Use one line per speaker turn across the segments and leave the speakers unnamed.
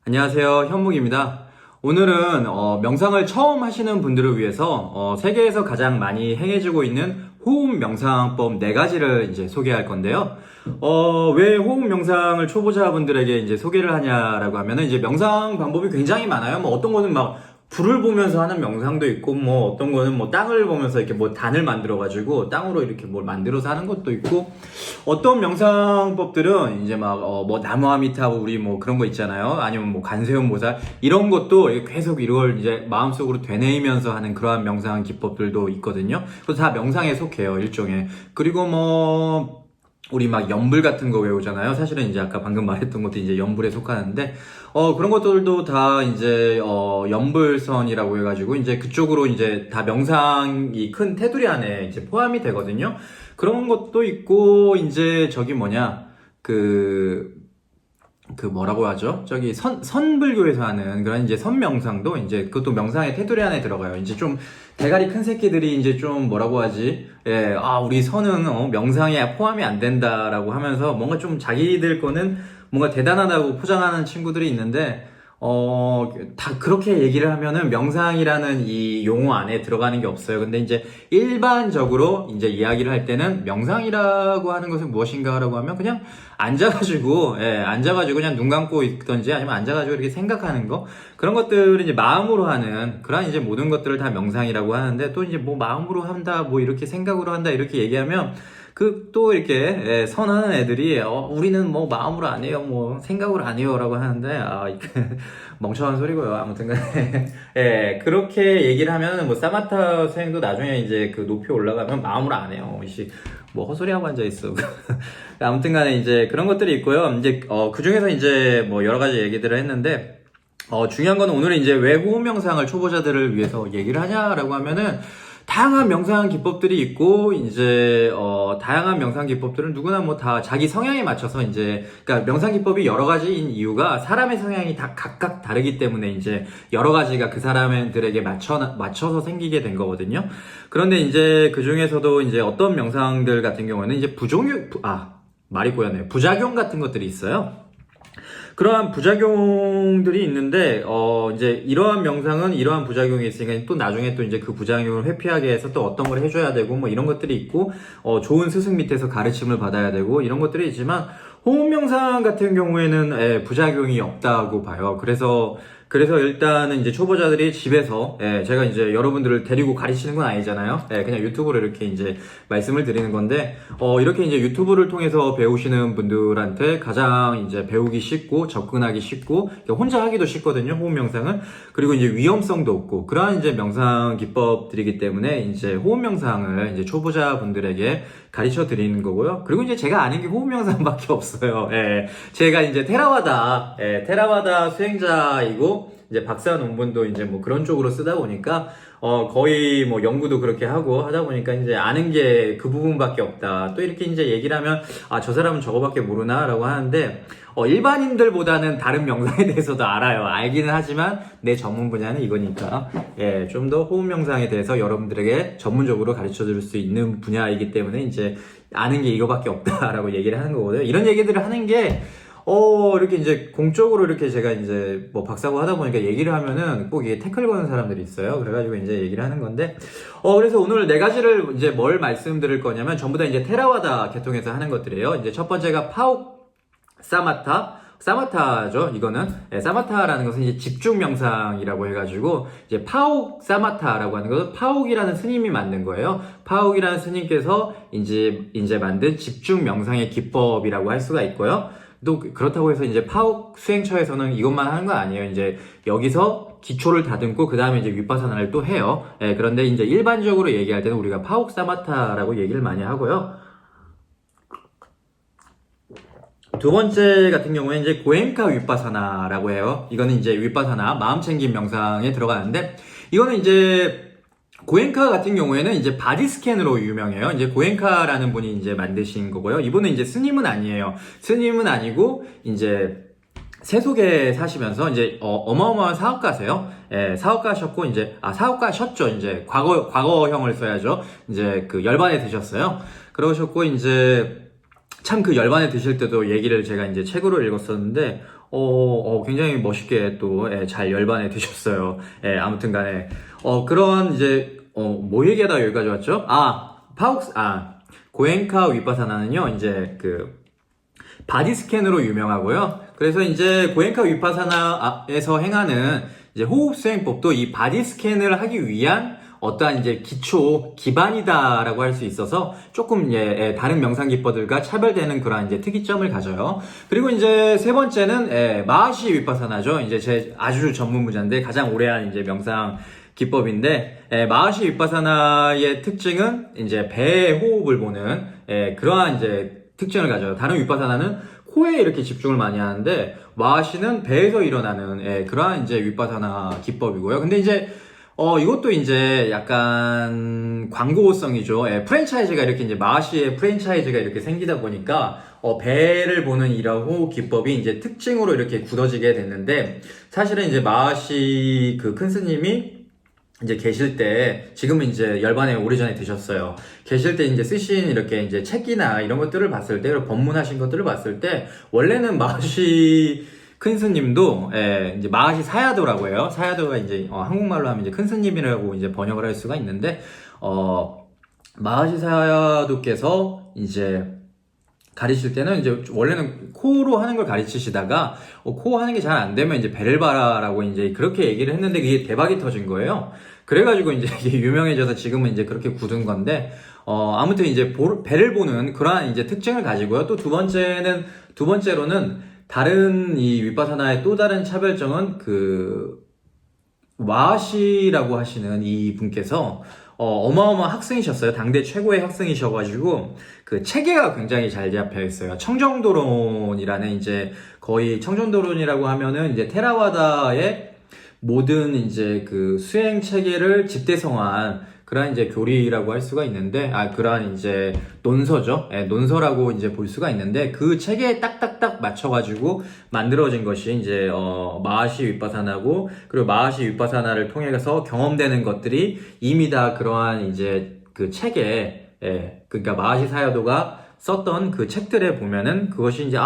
안녕하세요. 현묵입니다. 오늘은 명상을 처음 하시는 분들을 위해서 세계에서 가장 많이 행해지고 있는 호흡 명상법 4가지를 이제 소개할 건데요. 왜 호흡 명상을 초보자분들에게 이제 소개를 하냐라고 하면은 이제 명상 방법이 굉장히 많아요. 뭐 어떤 거는 막 불을 보면서 하는 명상도 있고, 뭐 어떤 거는 뭐 땅을 보면서 이렇게 뭐 단을 만들어가지고 땅으로 이렇게 뭘 만들어서 하는 것도 있고, 어떤 명상법들은 이제 막 뭐 나무 아미타불 우리 뭐 그런 거 있잖아요. 아니면 뭐 관세음 보살 이런 것도 계속 이걸 이제 마음속으로 되뇌이면서 하는 그러한 명상 기법들도 있거든요. 그래서 다 명상에 속해요, 일종의. 그리고 뭐 우리 막 연불 같은 거 외우잖아요. 사실은 이제 아까 방금 말했던 것도 이제 연불에 속하는데, 그런 것들도 다 이제, 연불선이라고 해가지고, 이제 그쪽으로 이제 다 명상이 큰 테두리 안에 이제 포함이 되거든요. 그런 것도 있고, 이제 저기 뭐냐, 뭐라고 하죠? 저기 선불교에서 하는 그런 이제 선명상도 이제 그것도 명상의 테두리 안에 들어가요. 이제 좀 대가리 큰 새끼들이 이제 좀 뭐라고 하지? 예, 우리 선은 명상에 포함이 안 된다라고 하면서 뭔가 좀 자기들 거는 뭔가 대단하다고 포장하는 친구들이 있는데, 다 그렇게 얘기를 하면은 명상이라는 이 용어 안에 들어가는 게 없어요. 근데 이제 일반적으로 이제 이야기를 할 때는 명상이라고 하는 것은 무엇인가라고 하면 그냥 앉아가지고 그냥 눈 감고 있던지 아니면 앉아가지고 이렇게 생각하는 거 그런 것들을 이제 마음으로 하는 그런 이제 모든 것들을 다 명상이라고 하는데 또 이제 뭐 마음으로 한다 뭐 이렇게 생각으로 한다 이렇게 얘기하면 또 이렇게 선하는 애들이 우리는 뭐 마음으로 안 해요 뭐 생각으로 안 해요라고 하는데 멍청한 소리고요. 아무튼 간에 그렇게 얘기를 하면 뭐 사마타 수행도 나중에 이제 그 높이 올라가면 마음으로 안 해요. 이씨 뭐 헛소리하고 앉아 있어. 아무튼 간에 이제 그런 것들이 있고요. 이제 그 중에서 이제 뭐 여러 가지 얘기들을 했는데 중요한 건 오늘은 이제 왜 호흡 명상을 초보자들을 위해서 얘기를 하냐라고 하면은 다양한 명상 기법들이 있고, 이제, 다양한 명상 기법들은 누구나 뭐 다 자기 성향에 맞춰서 이제, 그러니까 명상 기법이 여러 가지인 이유가 사람의 성향이 다 각각 다르기 때문에 이제 여러 가지가 그 사람들에게 맞춰서 생기게 된 거거든요. 그런데 이제 그 중에서도 이제 어떤 명상들 같은 경우에는 이제 말이 꼬였네요. 부작용 같은 것들이 있어요. 그러한 부작용들이 있는데, 이제 이러한 명상은 이러한 부작용이 있으니까 또 나중에 또 이제 그 부작용을 회피하게 해서 또 어떤 걸 해줘야 되고 뭐 이런 것들이 있고, 좋은 스승 밑에서 가르침을 받아야 되고 이런 것들이 있지만, 호흡 명상 같은 경우에는 부작용이 없다고 봐요. 그래서 일단은 이제 초보자들이 집에서, 제가 이제 여러분들을 데리고 가르치는 건 아니잖아요. 그냥 유튜브로 이렇게 이제 말씀을 드리는 건데, 이렇게 이제 유튜브를 통해서 배우시는 분들한테 가장 이제 배우기 쉽고, 접근하기 쉽고, 혼자 하기도 쉽거든요, 호흡 명상은. 그리고 이제 위험성도 없고, 그러한 이제 명상 기법들이기 때문에 이제 호흡 명상을 이제 초보자분들에게 가르쳐 드리는 거고요. 그리고 이제 제가 아는 게 호흡 명상밖에 없어요. 제가 이제 테라와다 수행자이고, 이제 박사 논문도 이제 뭐 그런 쪽으로 쓰다 보니까, 거의 뭐 연구도 그렇게 하다 보니까 이제 아는 게 그 부분밖에 없다. 또 이렇게 이제 얘기를 하면, 저 사람은 저거밖에 모르나? 라고 하는데, 일반인들보다는 다른 명상에 대해서도 알아요. 알기는 하지만 내 전문 분야는 이거니까, 좀 더 호흡 명상에 대해서 여러분들에게 전문적으로 가르쳐 줄 수 있는 분야이기 때문에 이제 아는 게 이거밖에 없다라고 얘기를 하는 거거든요. 이런 얘기들을 하는 게, 이렇게 이제 공적으로 이렇게 제가 이제 뭐 박사고 하다 보니까 얘기를 하면은 꼭 이게 태클 거는 사람들이 있어요. 그래가지고 이제 얘기를 하는 건데, 그래서 오늘 4가지를 이제 뭘 말씀드릴 거냐면 전부 다 이제 테라와다 계통에서 하는 것들이에요. 이제 첫 번째가 파옥 사마타죠, 이거는. 사마타라는 것은 이제 집중 명상이라고 해가지고, 이제 파옥 사마타라고 하는 것은 파옥이라는 스님이 만든 거예요. 파옥이라는 스님께서 이제 만든 집중 명상의 기법이라고 할 수가 있고요. 또 그렇다고 해서 이제 파옥 수행처에서는 이것만 하는 건 아니에요. 이제 여기서 기초를 다듬고 그 다음에 이제 윗바사나를 또 해요. 그런데 이제 일반적으로 얘기할 때는 우리가 파옥 사마타라고 얘기를 많이 하고요. 두 번째 같은 경우에 이제 고엔카 윗바사나라고 해요. 이거는 이제 윗바사나 마음챙김 명상에 들어가는데, 이거는 이제 고엔카 같은 경우에는 이제 바디 스캔으로 유명해요. 이제 고엔카라는 분이 이제 만드신 거고요. 이분은 이제 스님은 아니에요. 스님은 아니고 이제 세속에 사시면서 이제 어마어마한 사업가세요. 사업가셨고 이제 사업가셨죠. 이제 과거형을 써야죠. 이제 그 열반에 드셨어요. 그러셨고 이제 참 그 열반에 드실 때도 얘기를 제가 이제 책으로 읽었었는데 굉장히 멋있게 또, 잘 열반해 두셨어요. 아무튼 간에, 그런 이제, 뭐 얘기하다가 여기까지 왔죠? 고엔카 위파사나는요, 이제 바디 스캔으로 유명하고요. 그래서 이제 고엔카 위파사나에서 행하는 이제 호흡 수행법도 이 바디 스캔을 하기 위한 어떠한 이제 기반이다라고 할 수 있어서 조금 다른 명상 기법들과 차별되는 그런 이제 특이점을 가져요. 그리고 이제 세 번째는 마하시 위파사나죠. 이제 제 아주 전문 분야인데 가장 오래한 이제 명상 기법인데 마하시 위파사나의 특징은 이제 배의 호흡을 보는 그러한 이제 특징을 가져요. 다른 위파사나는 코에 이렇게 집중을 많이 하는데 마하시는 배에서 일어나는 그러한 이제 위파사나 기법이고요. 근데 이제 이것도 이제 약간 광고성이죠. 프랜차이즈가 이렇게 이제 마하시의 프랜차이즈가 이렇게 생기다 보니까 배를 보는 이런 호흡 기법이 이제 특징으로 이렇게 굳어지게 됐는데 사실은 이제 마하시 큰 스님이 이제 계실 때, 지금은 이제 열반에 오래전에 되셨어요. 계실 때 이제 쓰신 이렇게 이제 책이나 이런 것들을 봤을 때, 법문하신 것들을 봤을 때, 원래는 마하시 큰 스님도, 이제 마하시 사야도라고 해요. 사야도가 이제, 한국말로 하면 이제 큰 스님이라고 이제 번역을 할 수가 있는데, 마하시 사야도께서 이제, 가르칠 때는 이제 원래는 코로 하는 걸 가르치시다가 코 하는 게 잘 안 되면 이제 배를 봐라라고 이제 그렇게 얘기를 했는데 그게 대박이 터진 거예요. 그래가지고 이제 이게 유명해져서 지금은 이제 그렇게 굳은 건데 아무튼 이제 배를 보는 그러한 이제 특징을 가지고요. 또 두 번째로는 다른 이 위파사나의 또 다른 차별점은 와시라고 하시는 이 분께서 어마어마한 학생이셨어요. 당대 최고의 학생이셔가지고 체계가 굉장히 잘 잡혀 있어요. 청정도론이라는 이제 거의 청정도론이라고 하면은 이제 테라와다의 모든 이제 수행 체계를 집대성한 그러한 이제 교리라고 할 수가 있는데, 그러한 이제 논서죠. 논서라고 이제 볼 수가 있는데, 그 체계에 딱딱딱 맞춰가지고 만들어진 것이 이제, 마하시 위파사나고, 그리고 마하시 위파사나를 통해서 경험되는 것들이 이미 다 그러한 이제 체계, 그러니까 마하시 사야도가 썼던 그 책들에 보면은 그것이 이제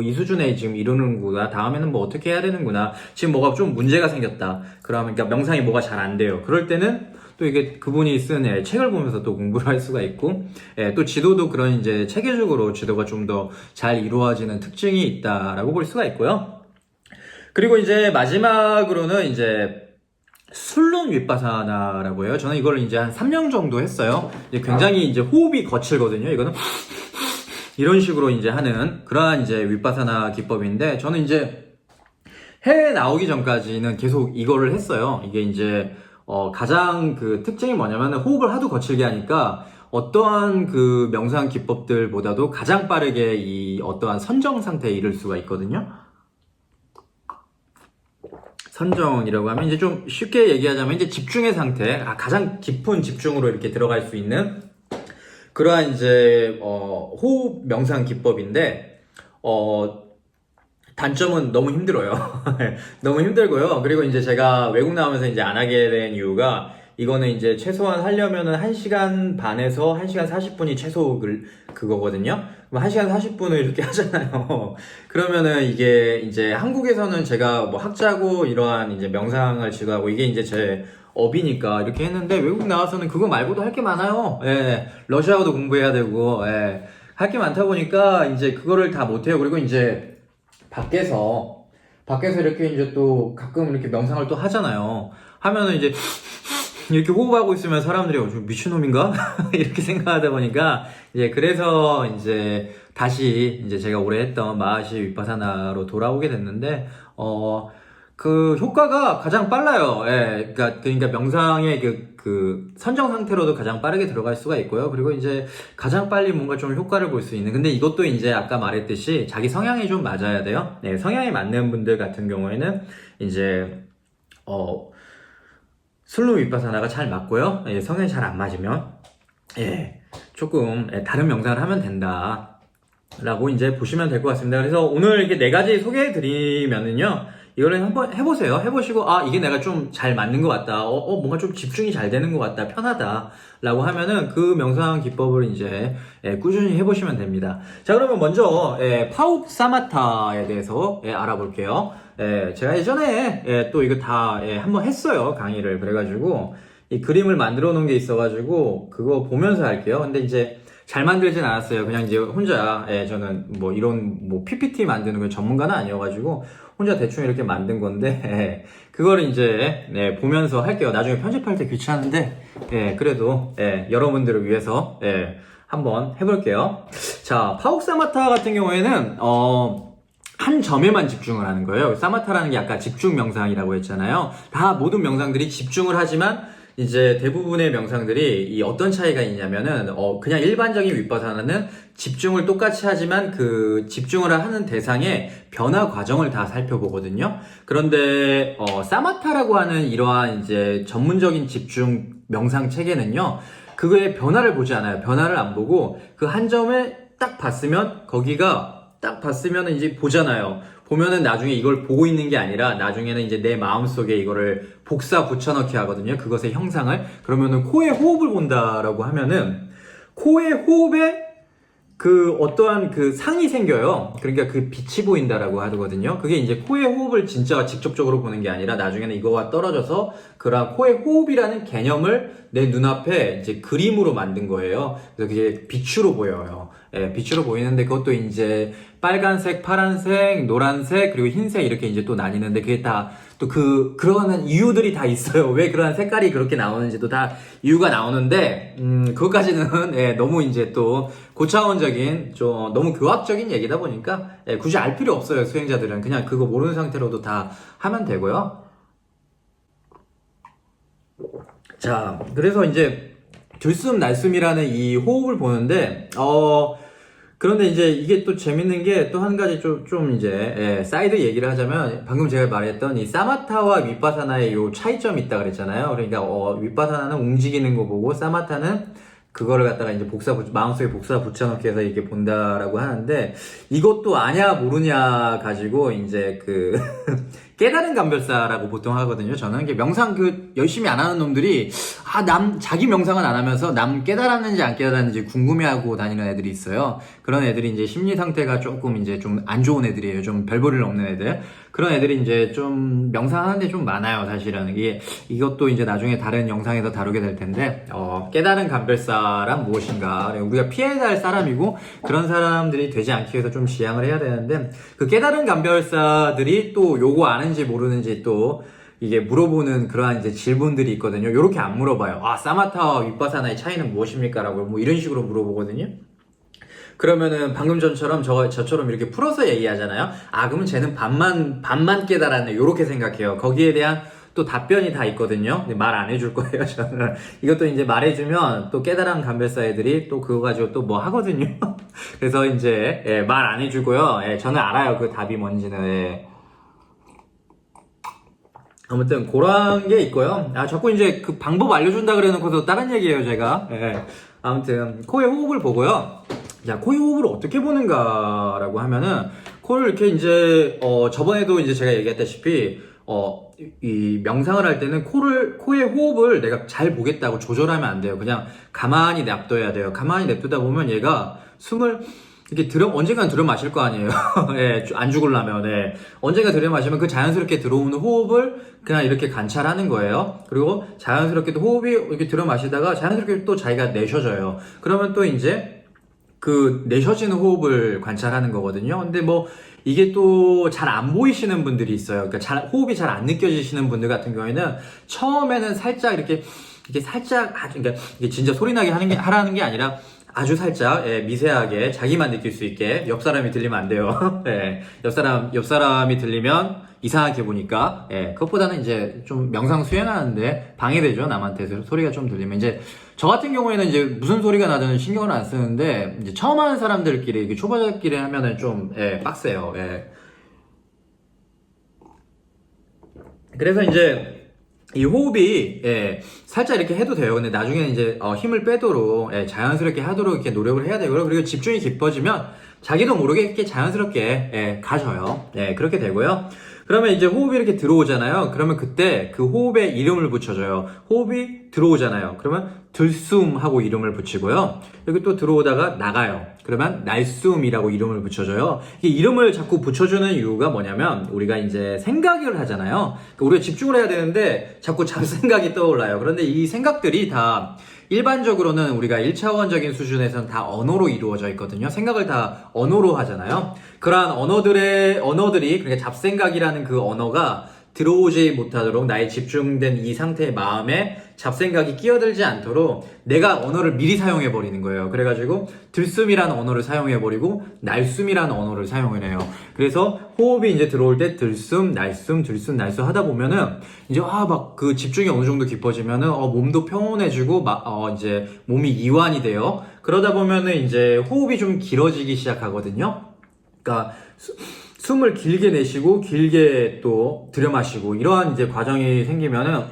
이 수준에 지금 이루는구나, 다음에는 뭐 어떻게 해야 되는구나, 지금 뭐가 좀 문제가 생겼다, 그러니까 명상이 뭐가 잘 안 돼요. 그럴 때는 또 이게 그분이 쓴 책을 보면서 또 공부를 할 수가 있고, 또 지도도 그런 이제 체계적으로 지도가 좀 더 잘 이루어지는 특징이 있다라고 볼 수가 있고요. 그리고 이제 마지막으로는 이제 술론 위파사나라고 해요. 저는 이걸 이제 한 3년 정도 했어요. 이제 굉장히 이제 호흡이 거칠거든요. 이거는 이런 식으로 이제 하는 그러한 이제 위파사나 기법인데, 저는 이제 해외에 나오기 전까지는 계속 이거를 했어요. 이게 이제 가장 특징이 뭐냐면 호흡을 하도 거칠게 하니까 어떠한 명상 기법들보다도 가장 빠르게 이 어떠한 선정 상태에 이를 수가 있거든요. 선정이라고 하면 이제 좀 쉽게 얘기하자면 이제 집중의 상태, 가장 깊은 집중으로 이렇게 들어갈 수 있는 그러한 이제 호흡 명상 기법인데, 단점은 너무 힘들어요. 너무 힘들고요. 그리고 이제 제가 외국 나오면서 이제 안 하게 된 이유가, 이거는 이제 최소한 하려면은 1시간 반에서 1시간 40분이 최소 그거거든요. 그럼 1시간 40분을 이렇게 하잖아요. 그러면은 이게 이제 한국에서는 제가 뭐 학자고 이러한 이제 명상을 지도하고 이게 이제 제 업이니까 이렇게 했는데, 외국 나와서는 그거 말고도 할 게 많아요. 러시아어도 공부해야 되고, 할 게 많다 보니까 이제 그거를 다 못해요. 그리고 이제 밖에서 이렇게 이제 또 가끔 이렇게 명상을 또 하잖아요. 하면은 이제 이렇게 호흡하고 있으면 사람들이 미친놈인가? 이렇게 생각하다 보니까 이제 그래서 이제 다시 이제 제가 오래 했던 마하시 위파사나로 돌아오게 됐는데, 그 효과가 가장 빨라요. 그러니까 명상의 선정 상태로도 가장 빠르게 들어갈 수가 있고요. 그리고 이제 가장 빨리 뭔가 좀 효과를 볼 수 있는. 근데 이것도 이제 아까 말했듯이 자기 성향이 좀 맞아야 돼요. 성향이 맞는 분들 같은 경우에는 이제 슬로우 위파사나가 잘 맞고요. 성향이 잘 안 맞으면 조금 다른 명상을 하면 된다 라고 이제 보시면 될 것 같습니다. 그래서 오늘 이렇게 4가지 소개해 드리면은요, 이거를 한번 해보세요. 해보시고, 아, 이게 내가 좀 잘 맞는 것 같다. 뭔가 좀 집중이 잘 되는 것 같다. 편하다. 라고 하면은 그 명상 기법을 이제 꾸준히 해보시면 됩니다. 자, 그러면 먼저 파욱 사마타에 대해서 알아볼게요. 제가 예전에 또 이거 다 한번 했어요. 강의를. 그래가지고 이 그림을 만들어 놓은 게 있어가지고 그거 보면서 할게요. 근데 이제 잘 만들진 않았어요. 그냥 이제 혼자, 저는 뭐 이런 뭐 PPT 만드는 거 전문가는 아니어가지고 혼자 대충 이렇게 만든 건데, 그거를 이제, 보면서 할게요. 나중에 편집할 때 귀찮은데, 그래도, 여러분들을 위해서, 한번 해볼게요. 자, 파욱 사마타 같은 경우에는, 한 점에만 집중을 하는 거예요. 사마타라는 게 아까 집중 명상이라고 했잖아요. 다 모든 명상들이 집중을 하지만 이제 대부분의 명상들이 이 어떤 차이가 있냐면은 그냥 일반적인 윗바사나는 집중을 똑같이 하지만 그 집중을 하는 대상의 변화 과정을 다 살펴보거든요. 그런데 사마타라고 하는 이러한 이제 전문적인 집중 명상 체계는요. 그거의 변화를 보지 않아요. 변화를 안 보고 그 한 점에 딱 봤으면 거기가 딱 봤으면 이제 보잖아요. 보면은 나중에 이걸 보고 있는 게 아니라 나중에는 이제 내 마음속에 이거를 복사 붙여넣기 하거든요. 그것의 형상을. 그러면은 코의 호흡을 본다라고 하면은 코의 호흡에 그 어떠한 그 상이 생겨요. 그러니까 그 빛이 보인다라고 하거든요. 그게 이제 코의 호흡을 진짜 직접적으로 보는 게 아니라 나중에는 이거와 떨어져서 그런 코의 호흡이라는 개념을 내 눈앞에 이제 그림으로 만든 거예요. 그래서 그게 빛으로 보여요. 빛으로 보이는데 그것도 이제 빨간색, 파란색, 노란색, 그리고 흰색 이렇게 이제 또 나뉘는데 그게 다 또 그러한 이유들이 다 있어요. 왜 그러한 색깔이 그렇게 나오는지도 다 이유가 나오는데, 그것까지는, 너무 이제 또 고차원적인, 좀 너무 교학적인 얘기다 보니까, 굳이 알 필요 없어요. 수행자들은. 그냥 그거 모르는 상태로도 다 하면 되고요. 자, 그래서 이제 들숨 날숨이라는 이 호흡을 보는데, 그런데 이제 이게 또 재밌는 게 또 한 가지 좀 이제, 사이드 얘기를 하자면, 방금 제가 말했던 이 사마타와 윗바사나의 요 차이점이 있다 그랬잖아요. 그러니까, 윗바사나는 움직이는 거 보고, 사마타는 그거를 갖다가 이제 마음속에 복사 붙여넣기 해서 이렇게 본다라고 하는데, 이것도 아냐, 모르냐 가지고 이제 깨달은 감별사라고 보통 하거든요. 저는 명상 열심히 안 하는 놈들이 자기 명상은 안 하면서 남 깨달았는지 안 깨달았는지 궁금해하고 다니는 애들이 있어요. 그런 애들이 이제 심리 상태가 조금 이제 좀 안 좋은 애들이에요. 좀 별볼일 없는 애들. 그런 애들이 이제 좀 명상하는데 좀 많아요. 사실은 이것도 이제 나중에 다른 영상에서 다루게 될 텐데 깨달은 감별사란 무엇인가. 우리가 피해야 할 사람이고 그런 사람들이 되지 않기 위해서 좀 지향을 해야 되는데 그 깨달은 감별사들이 또 요거 아는지 모르는지 또 이게 물어보는 그러한 이제 질문들이 있거든요. 요렇게 안 물어봐요. 사마타와 윗바사나의 차이는 무엇입니까? 라고 뭐 이런 식으로 물어보거든요. 그러면은 방금 전처럼 저처럼 이렇게 풀어서 얘기하잖아요. 그러면 쟤는 반만 깨달았네. 요렇게 생각해요. 거기에 대한 또 답변이 다 있거든요. 근데 말 안 해줄 거예요, 저는. 이것도 이제 말해주면 또 깨달은 감별사 애들이 또 그거 가지고 또 뭐 하거든요. 그래서 이제, 말 안 해주고요. 저는 알아요. 그 답이 뭔지는. 아무튼 그런 게 있고요. 자꾸 이제 그 방법 알려준다 그래놓고서 다른 얘기예요, 제가. 아무튼 코의 호흡을 보고요. 자, 코의 호흡을 어떻게 보는가라고 하면은 코를 이렇게 이제 저번에도 이제 제가 얘기했다시피 이 명상을 할 때는 코의 호흡을 내가 잘 보겠다고 조절하면 안 돼요. 그냥 가만히 냅둬야 돼요. 가만히 냅두다 보면 얘가 숨을 이렇게 언젠간 들여 마실 거 아니에요. 안 죽으려면, 언젠가 들여 마시면 그 자연스럽게 들어오는 호흡을 그냥 이렇게 관찰하는 거예요. 그리고 자연스럽게 또 호흡이 이렇게 들여 마시다가 자연스럽게 또 자기가 내쉬어져요. 그러면 또 이제 그 내쉬어지는 호흡을 관찰하는 거거든요. 근데 뭐 이게 또 잘 안 보이시는 분들이 있어요. 그러니까 호흡이 잘 안 느껴지시는 분들 같은 경우에는 처음에는 살짝 이렇게 살짝 그러니까 이게 진짜 소리 나게 하라는 게 아니라 아주 살짝 미세하게 자기만 느낄 수 있게 옆 사람이 들리면 안 돼요. 옆 사람이 들리면 이상하게 보니까 그것보다는 이제 좀 명상 수행하는데 방해되죠. 남한테 소리가 좀 들리면 이제 저 같은 경우에는 이제 무슨 소리가 나든 신경을 안 쓰는데 이제 처음 하는 사람들끼리 이렇게 초보자끼리 하면은 좀 빡세요. 그래서 이제 이 호흡이 살짝 이렇게 해도 돼요. 근데 나중에는 이제 힘을 빼도록 자연스럽게 하도록 이렇게 노력을 해야 되고요. 그리고 집중이 깊어지면 자기도 모르게 이렇게 자연스럽게 가져요. 그렇게 되고요. 그러면 이제 호흡이 이렇게 들어오잖아요. 그러면 그때 그 호흡에 이름을 붙여줘요. 호흡이 들어오잖아요. 그러면 들숨 하고 이름을 붙이고요. 여기 또 들어오다가 나가요. 그러면 날숨이라고 이름을 붙여줘요. 이 이름을 자꾸 붙여주는 이유가 뭐냐면 우리가 이제 생각을 하잖아요. 그러니까 우리가 집중을 해야 되는데 자꾸 잡생각이 떠올라요. 그런데 이 생각들이 다 일반적으로는 우리가 1차원적인 수준에서는 다 언어로 이루어져 있거든요. 생각을 다 언어로 하잖아요. 그러한 언어들이, 그러니까 잡생각이라는 그 언어가 들어오지 못하도록 나의 집중된 이 상태의 마음에 잡생각이 끼어들지 않도록 내가 언어를 미리 사용해 버리는 거예요. 그래가지고 들숨이라는 언어를 사용해 버리고 날숨이라는 언어를 사용을 해요. 그래서 호흡이 이제 들어올 때 들숨, 날숨, 들숨, 날숨 하다 보면은 이제 막 그 집중이 어느 정도 깊어지면은 몸도 평온해지고 이제 몸이 이완이 돼요. 그러다 보면은 이제 호흡이 좀 길어지기 시작하거든요. 그러니까 숨을 길게 내쉬고 길게 또 들여마시고 이러한 이제 과정이 생기면은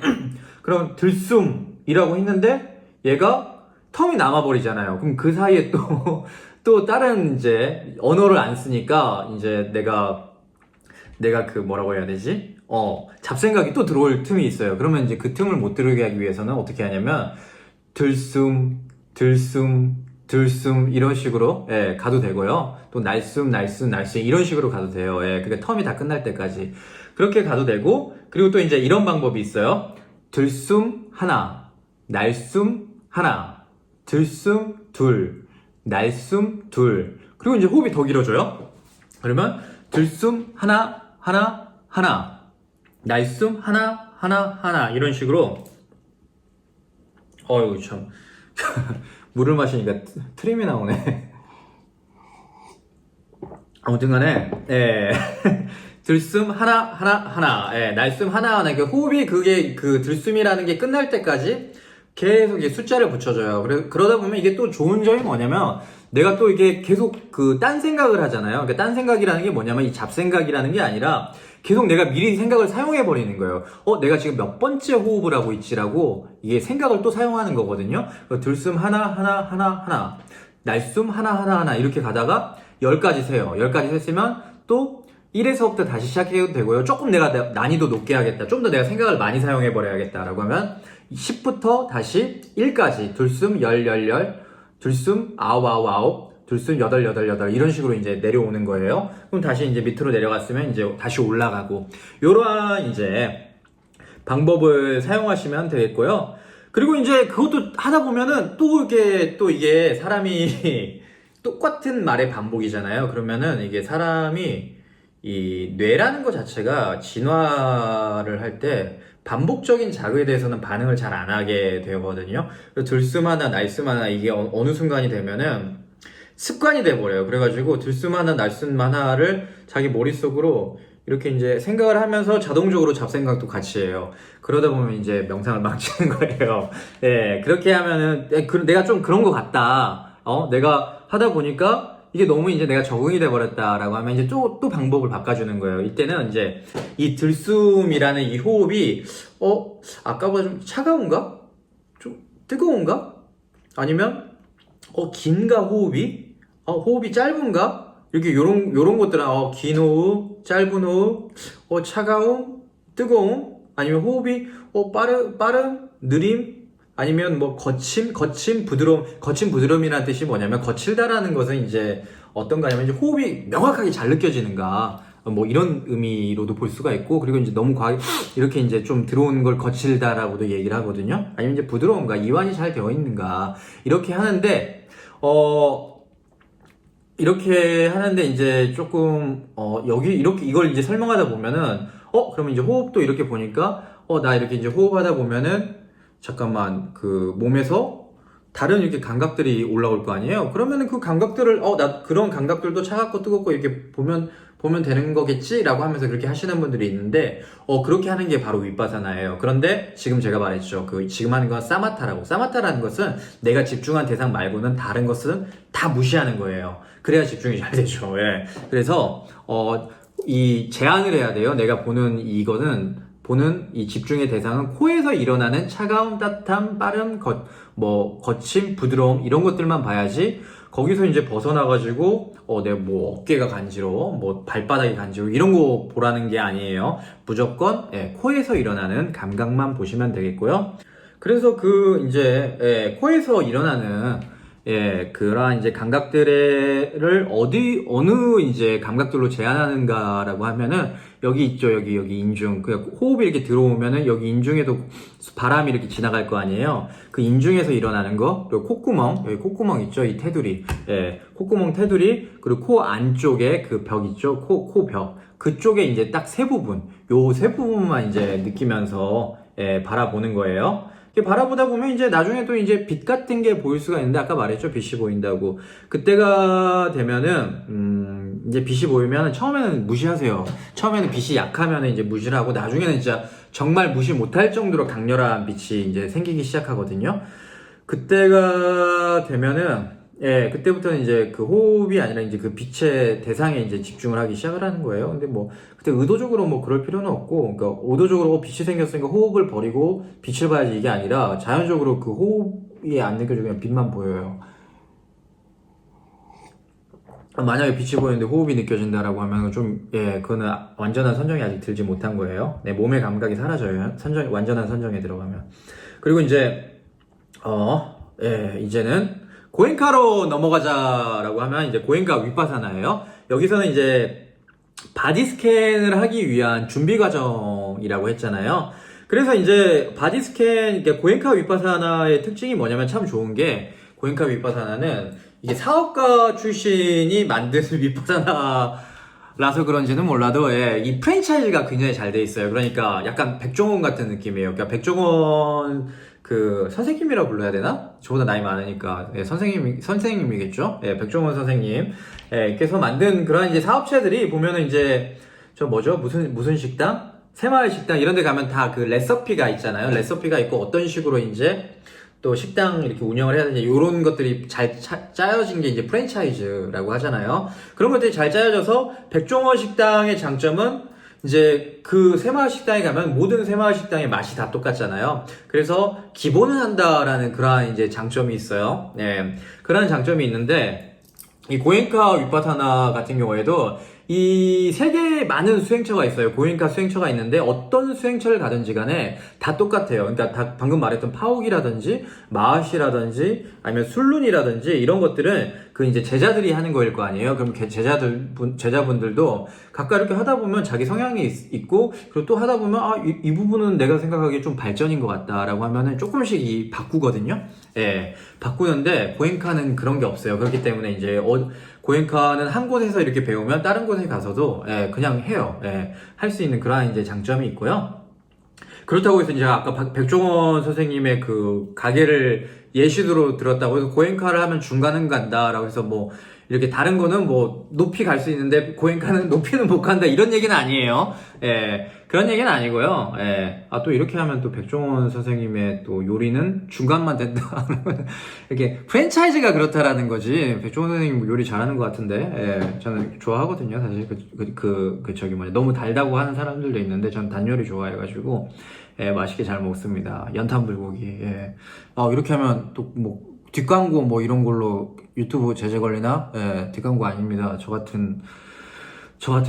그럼 들숨이라고 했는데 얘가 텀이 남아버리잖아요. 그럼 그 사이에 또 다른 이제 언어를 안 쓰니까 이제 내가 그 뭐라고 해야 되지? 잡생각이 또 들어올 틈이 있어요. 그러면 이제 그 틈을 못 들어오게 하기 위해서는 어떻게 하냐면 들숨, 들숨, 들숨 이런 식으로 가도 되고요. 또 날숨, 날숨, 날숨 이런 식으로 가도 돼요. 그러니까 텀이 다 끝날 때까지 그렇게 가도 되고, 그리고 또 이제 이런 방법이 있어요. 들숨 하나, 날숨 하나, 들숨 둘, 날숨 둘. 그리고 이제 호흡이 더 길어져요. 그러면 들숨 하나, 하나, 하나, 날숨 하나, 하나, 하나 이런 식으로. 어이구 참 물을 마시니까 트림이 나오네. 아무튼 간에 들숨 하나 하나 하나 날숨 하나 하나. 그 호흡이 그게 그 들숨이라는 게 끝날 때까지 계속 이게 숫자를 붙여줘요. 그러다 보면 이게 또 좋은 점이 뭐냐면 내가 또 이게 계속 그 딴 생각을 하잖아요. 그러니까 딴 생각이라는 게 뭐냐면 이 잡생각이라는 게 아니라 계속 내가 미리 생각을 사용해 버리는 거예요. 내가 지금 몇 번째 호흡을 하고 있지라고 이게 생각을 또 사용하는 거거든요. 들숨 하나 하나 하나 하나, 날숨 하나 하나 하나 이렇게 가다가 10까지 세요. 10까지 셌으면 또 1에서부터 다시 시작해도 되고요. 조금 내가 난이도 높게 하겠다, 좀 더 내가 생각을 많이 사용해 버려야겠다라고 하면 10부터 다시 1까지 들숨 10, 들숨 9, 들숨 8 이런 식으로 이제 내려오는 거예요. 그럼 다시 이제 밑으로 내려갔으면 이제 다시 올라가고, 요러한 이제 방법을 사용하시면 되겠고요. 그리고 이제 그것도 하다 보면은 또 이게 사람이 똑같은 말의 반복이잖아요. 그러면은 이게 사람이 이 뇌라는 것 자체가 진화를 할 때 반복적인 자극에 대해서는 반응을 잘 안 하게 되거든요. 들숨 하나, 날숨 하나 이게 어느 순간이 되면은 습관이 돼버려요. 그래가지고 들숨 하나, 날숨 하나를 자기 머릿속으로 이렇게 이제 생각을 하면서 자동적으로 잡생각도 같이 해요. 그러다 보면 이제 명상을 망치는 거예요. 그렇게 하면은 내가 좀 그런 것 같다. 내가 하다 보니까 이게 너무 이제 내가 적응이 돼버렸다라고 하면 이제 또 방법을 바꿔주는 거예요. 이때는 이제 이 들숨이라는 이 호흡이 아까보다 좀 차가운가? 좀 뜨거운가? 아니면 긴가 호흡이? 호흡이 짧은가? 이렇게 요런 것들은 긴 호흡, 짧은 호흡, 차가움, 뜨거움, 아니면 호흡이 빠름, 느림, 아니면 뭐 거침, 부드러움. 거침, 부드러움이라는 뜻이 뭐냐면 거칠다라는 것은 이제 어떤가 하냐면 이제 호흡이 명확하게 잘 느껴지는가, 뭐 이런 의미로도 볼 수가 있고, 그리고 이제 너무 이렇게 이제 좀 들어오는 걸 거칠다라고도 얘기를 하거든요. 아니면 이제 부드러운가, 이완이 잘 되어 있는가, 이렇게 하는데 이렇게 하는데 이제 조금 여기 이렇게 이걸 이제 설명하다 보면은 그러면 이제 호흡도 이렇게 보니까 나 이렇게 이제 호흡하다 보면은 잠깐만 그 몸에서 다른 이렇게 감각들이 올라올 거 아니에요. 그러면은 그 감각들을 나 그런 감각들도 차갑고 뜨겁고 이렇게 보면 되는 거겠지라고 하면서 그렇게 하시는 분들이 있는데 그렇게 하는 게 바로 윗바사나예요. 그런데 지금 제가 말했죠. 지금 하는 건 사마타라고. 사마타라는 것은 내가 집중한 대상 말고는 다른 것은 다 무시하는 거예요. 그래야 집중이 잘 되죠. 그래서 이 제한을 해야 돼요. 내가 보는 이 집중의 대상은 코에서 일어나는 차가움, 따뜻함, 빠름, 거침, 부드러움 이런 것들만 봐야지 거기서 이제 벗어나가지고 내 뭐 어깨가 간지러워, 뭐 발바닥이 간지러워 이런 거 보라는 게 아니에요. 무조건 코에서 일어나는 감각만 보시면 되겠고요. 그래서 그 이제 코에서 일어나는 그러한 이제 감각들을 어느 이제 감각들로 제한하는가라고 하면은 여기 있죠. 여기 인중. 그 호흡이 이렇게 들어오면은 여기 인중에도 바람이 이렇게 지나갈 거 아니에요. 그 인중에서 일어나는 거, 그리고 콧구멍, 여기 콧구멍 있죠. 이 테두리. 콧구멍 테두리, 그리고 코 안쪽에 그 벽 있죠. 코 벽. 그쪽에 이제 딱 세 부분. 요 세 부분만 이제 느끼면서 바라보는 거예요. 이렇게 바라보다 보면 이제 나중에 또 이제 빛 같은 게 보일 수가 있는데 아까 말했죠. 빛이 보인다고. 그때가 되면은 이제 빛이 보이면 처음에는 무시하세요. 처음에는 빛이 약하면 이제 무시를 하고 나중에는 진짜 정말 무시 못할 정도로 강렬한 빛이 이제 생기기 시작하거든요. 그때가 되면은 그때부터는 이제 그 호흡이 아니라 이제 그 빛의 대상에 이제 집중을 하기 시작을 하는 거예요. 근데 뭐, 그때 의도적으로 뭐 그럴 필요는 없고, 그러니까 의도적으로 빛이 생겼으니까 호흡을 버리고 빛을 봐야지 이게 아니라 자연적으로 그 호흡이 안 느껴지고 그냥 빛만 보여요. 만약에 빛이 보이는데 호흡이 느껴진다라고 하면 좀, 그거는 완전한 선정이 아직 들지 못한 거예요. 몸의 감각이 사라져요. 완전한 선정에 들어가면. 그리고 이제, 이제는 고엔카로 넘어가자라고 하면 이제 고엔카 위파사나예요. 여기서는 이제 바디 스캔을 하기 위한 준비 과정이라고 했잖아요. 그래서 이제 바디 스캔, 그러니까 고엔카 위파사나의 특징이 뭐냐면 참 좋은 게 고엔카 위파사나는 이게 사업가 출신이 만든 위파사나라서 그런지는 몰라도 이 프랜차이즈가 굉장히 잘 돼 있어요. 그러니까 약간 백종원 같은 느낌이에요. 그러니까 백종원 그 선생님이라고 불러야 되나? 저보다 나이 많으니까 선생님이겠죠? 백종원 선생님 께서 만든 그런 이제 사업체들이 보면은 이제 저 뭐죠? 무슨 식당? 새마을 식당 이런 데 가면 다 그 레시피가 있잖아요. 레시피가 있고 어떤 식으로 이제 또 식당 이렇게 운영을 해야 되는지 이런 것들이 잘 짜여진 게 이제 프랜차이즈라고 하잖아요. 그런 것들이 잘 짜여져서 백종원 식당의 장점은 이제 그 새마을 식당에 가면 모든 새마을 식당의 맛이 다 똑같잖아요. 그래서 기본은 한다라는 그러한 이제 장점이 있어요. 그런 장점이 있는데 이 고엔카 위파사나 같은 경우에도 이 세계에 많은 수행처가 있어요. 고엔카 수행처가 있는데 어떤 수행처를 가든지 간에 다 똑같아요. 그러니까 다 방금 말했던 파옥이라든지 마하시라든지 아니면 술룬이라든지 이런 것들은 그 이제 제자들이 하는 거일 거 아니에요. 그럼 제자분들도 각각 이렇게 하다 보면 자기 성향이 있고 그리고 또 하다 보면 이 부분은 내가 생각하기에 좀 발전인 것 같다라고 하면은 조금씩 바꾸거든요. 바꾸는데 고엔카는 그런 게 없어요. 그렇기 때문에 이제 고엔카는 한 곳에서 이렇게 배우면 다른 곳에 가서도 그냥 해요. 할 수 있는 그러한 이제 장점이 있고요. 그렇다고 해서 제가 아까 백종원 선생님의 그 가게를 예시로 들었다고 해서 고엔카를 하면 중간은 간다라고 해서 뭐 이렇게 다른 거는 뭐 높이 갈 수 있는데 고엔카는 높이는 못 간다 이런 얘기는 아니에요. 그런 얘기는 아니고요. 또 이렇게 하면 또 백종원 선생님의 또 요리는 중간만 된다. 이렇게 프랜차이즈가 그렇다라는 거지. 백종원 선생님 요리 잘하는 것 같은데, 저는 좋아하거든요. 사실 저기 뭐냐 너무 달다고 하는 사람들도 있는데 전 단 요리 좋아해가지고 맛있게 잘 먹습니다. 연탄 불고기. 이렇게 하면 또 뭐 뒷광고 뭐 이런 걸로 유튜브 제재 걸리나? 뒷광고 아닙니다. 저 같은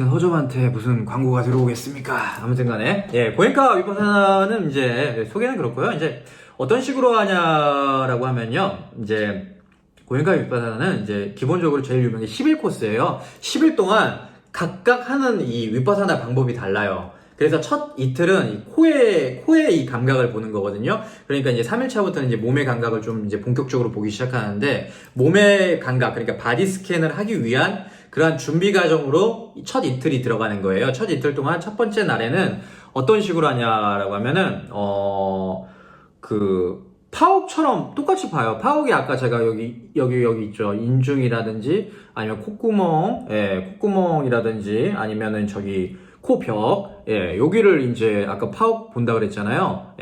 허접한테 무슨 광고가 들어오겠습니까? 아무튼 간에. 고엔카 위파사나는 이제 소개는 그렇고요. 이제 어떤 식으로 하냐라고 하면요. 이제 고엔카 위파사나는 이제 기본적으로 제일 유명한 게 10일 코스예요. 10일 동안 각각 하는 이 위파사나 방법이 달라요. 그래서 첫 이틀은 코에 이 감각을 보는 거거든요. 그러니까 이제 3일차부터는 이제 몸의 감각을 좀 이제 본격적으로 보기 시작하는데 몸의 감각, 그러니까 바디 스캔을 하기 위한 그러한 준비 과정으로 첫 이틀이 들어가는 거예요. 첫 이틀 동안 첫 번째 날에는 어떤 식으로 하냐라고 하면은 파옥처럼 똑같이 봐요. 파옥이 아까 제가 여기 있죠. 인중이라든지 아니면 콧구멍이라든지 아니면은 저기 코벽, 여기를 이제 아까 파옥 본다 그랬잖아요.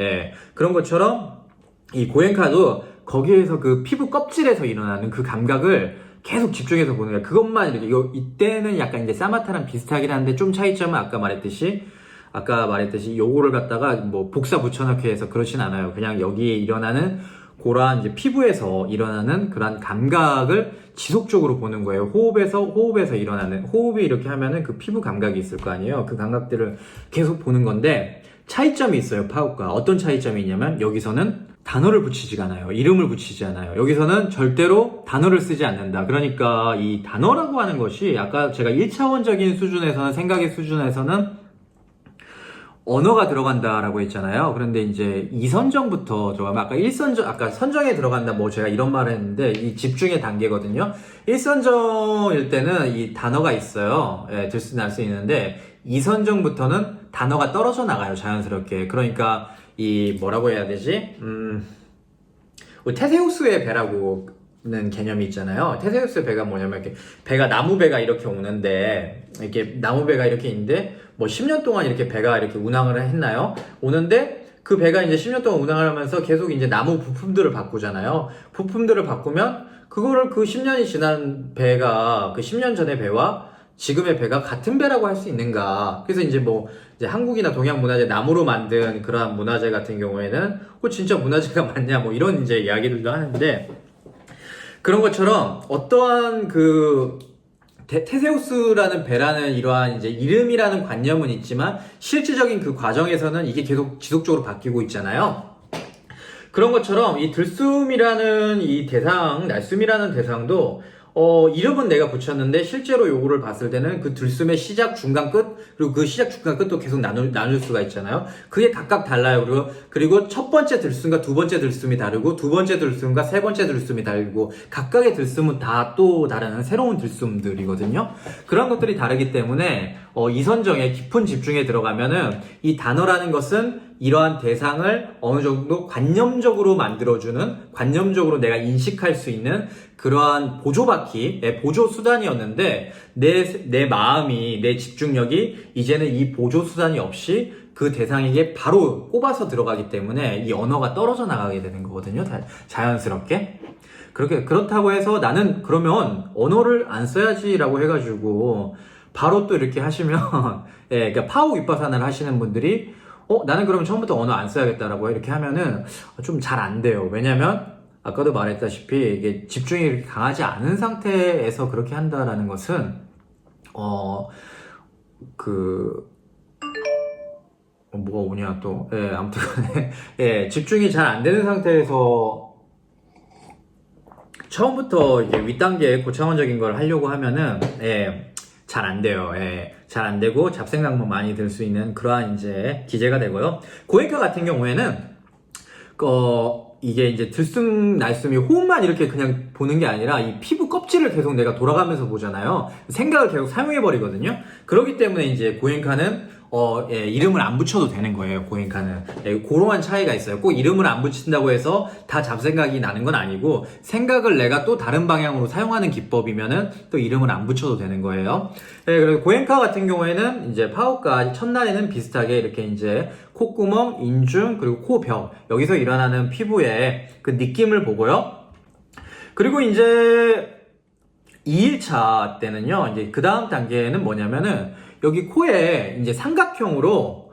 그런 것처럼 이 고엔카도 거기에서 그 피부 껍질에서 일어나는 그 감각을 계속 집중해서 보는 거예요. 그것만 이렇게, 이때는 약간 이제 사마타랑 비슷하긴 한데 좀 차이점은 아까 말했듯이 요거를 갖다가 뭐 복사 붙여넣기 해서 그렇진 않아요. 그냥 여기에 일어나는 그러한 이제 피부에서 일어나는 그런 감각을 지속적으로 보는 거예요. 호흡에서 일어나는, 호흡이 이렇게 하면은 그 피부 감각이 있을 거 아니에요. 그 감각들을 계속 보는 건데, 차이점이 있어요, 파우과. 어떤 차이점이 있냐면, 여기서는 단어를 붙이지가 않아요. 이름을 붙이지 않아요. 여기서는 절대로 단어를 쓰지 않는다. 그러니까 이 단어라고 하는 것이 아까 제가 1차원적인 수준에서는, 생각의 수준에서는 언어가 들어간다라고 했잖아요. 그런데 이제 2선정부터 들어가면 아까 1선정, 아까 선정에 들어간다 뭐 제가 이런 말을 했는데 이 집중의 단계거든요. 1선정일 때는 이 단어가 있어요. 예, 들수 날 수 있는데 2선정부터는 단어가 떨어져 나가요. 자연스럽게. 그러니까 이 뭐라고 해야 되지? 우리 테세우스의 배라고는 개념이 있잖아요. 테세우스의 배가 뭐냐면 이렇게 배가 나무 배가 이렇게 오는데 이렇게 나무 배가 이렇게 있는데 뭐 10년 동안 이렇게 배가 이렇게 운항을 했나요? 오는데 그 배가 이제 10년 동안 운항을 하면서 계속 이제 나무 부품들을 바꾸잖아요. 부품들을 바꾸면 그거를 그 10년이 지난 배가 그 10년 전의 배와 지금의 배가 같은 배라고 할 수 있는가? 그래서 이제 뭐 이제 한국이나 동양 문화재 나무로 만든 그러한 문화재 같은 경우에는 진짜 문화재가 맞냐 뭐 이런 이제 이야기들도 하는데 그런 것처럼 어떠한 그 테세우스라는 배라는 이러한 이제 이름이라는 관념은 있지만 실질적인 그 과정에서는 이게 계속 지속적으로 바뀌고 있잖아요. 그런 것처럼 이 들숨이라는 이 대상, 날숨이라는 대상도 이름은 내가 붙였는데 실제로 요거를 봤을 때는 그 들숨의 시작, 중간, 끝 그리고 그 시작, 중간, 끝도 계속 나눌 수가 있잖아요. 그게 각각 달라요. 그리고 첫 번째 들숨과 두 번째 들숨이 다르고 두 번째 들숨과 세 번째 들숨이 다르고 각각의 들숨은 다 또 다른 새로운 들숨들이거든요. 그런 것들이 다르기 때문에 이선정에 깊은 집중에 들어가면은 이 단어라는 것은 이러한 대상을 어느 정도 관념적으로 만들어주는, 관념적으로 내가 인식할 수 있는 그러한 보조바퀴, 보조수단이었는데 내 마음이, 내 집중력이 이제는 이 보조수단이 없이 그 대상에게 바로 꼽아서 들어가기 때문에 이 언어가 떨어져 나가게 되는 거거든요. 자연스럽게. 그렇다고 해서 나는 그러면 언어를 안 써야지라고 해가지고 바로 또 이렇게 하시면 그러니까 파워 윗바산을 하시는 분들이 나는 그러면 처음부터 언어 안 써야겠다라고 이렇게 하면은 좀 잘 안 돼요. 왜냐면 아까도 말했다시피 이게 집중이 이렇게 강하지 않은 상태에서 그렇게 한다라는 것은 뭐가 오냐 또. 아무튼 집중이 잘 안 되는 상태에서 처음부터 이제 윗단계 고차원적인 걸 하려고 하면은 잘 안 돼요. 잘 안 되고 잡생각만 많이 들 수 있는 그러한 이제 기제가 되고요. 고행카 같은 경우에는 이게 이제 들숨 날숨이 호흡만 이렇게 그냥 보는 게 아니라 이 피부 껍질을 계속 내가 돌아가면서 보잖아요. 생각을 계속 사용해 버리거든요. 그렇기 때문에 이제 고행카는 이름을 안 붙여도 되는 거예요. 고행카는. 그러한 차이가 있어요. 꼭 이름을 안 붙인다고 해서 다 잡생각이 나는 건 아니고 생각을 내가 또 다른 방향으로 사용하는 기법이면은 또 이름을 안 붙여도 되는 거예요. 그리고 고행카 같은 경우에는 이제 파우과 첫날에는 비슷하게 이렇게 이제 콧구멍, 인중, 그리고 코벽 여기서 일어나는 피부의 그 느낌을 보고요. 그리고 이제 2일차 때는요. 이제 그 다음 단계는 뭐냐면은 여기 코에 이제 삼각형으로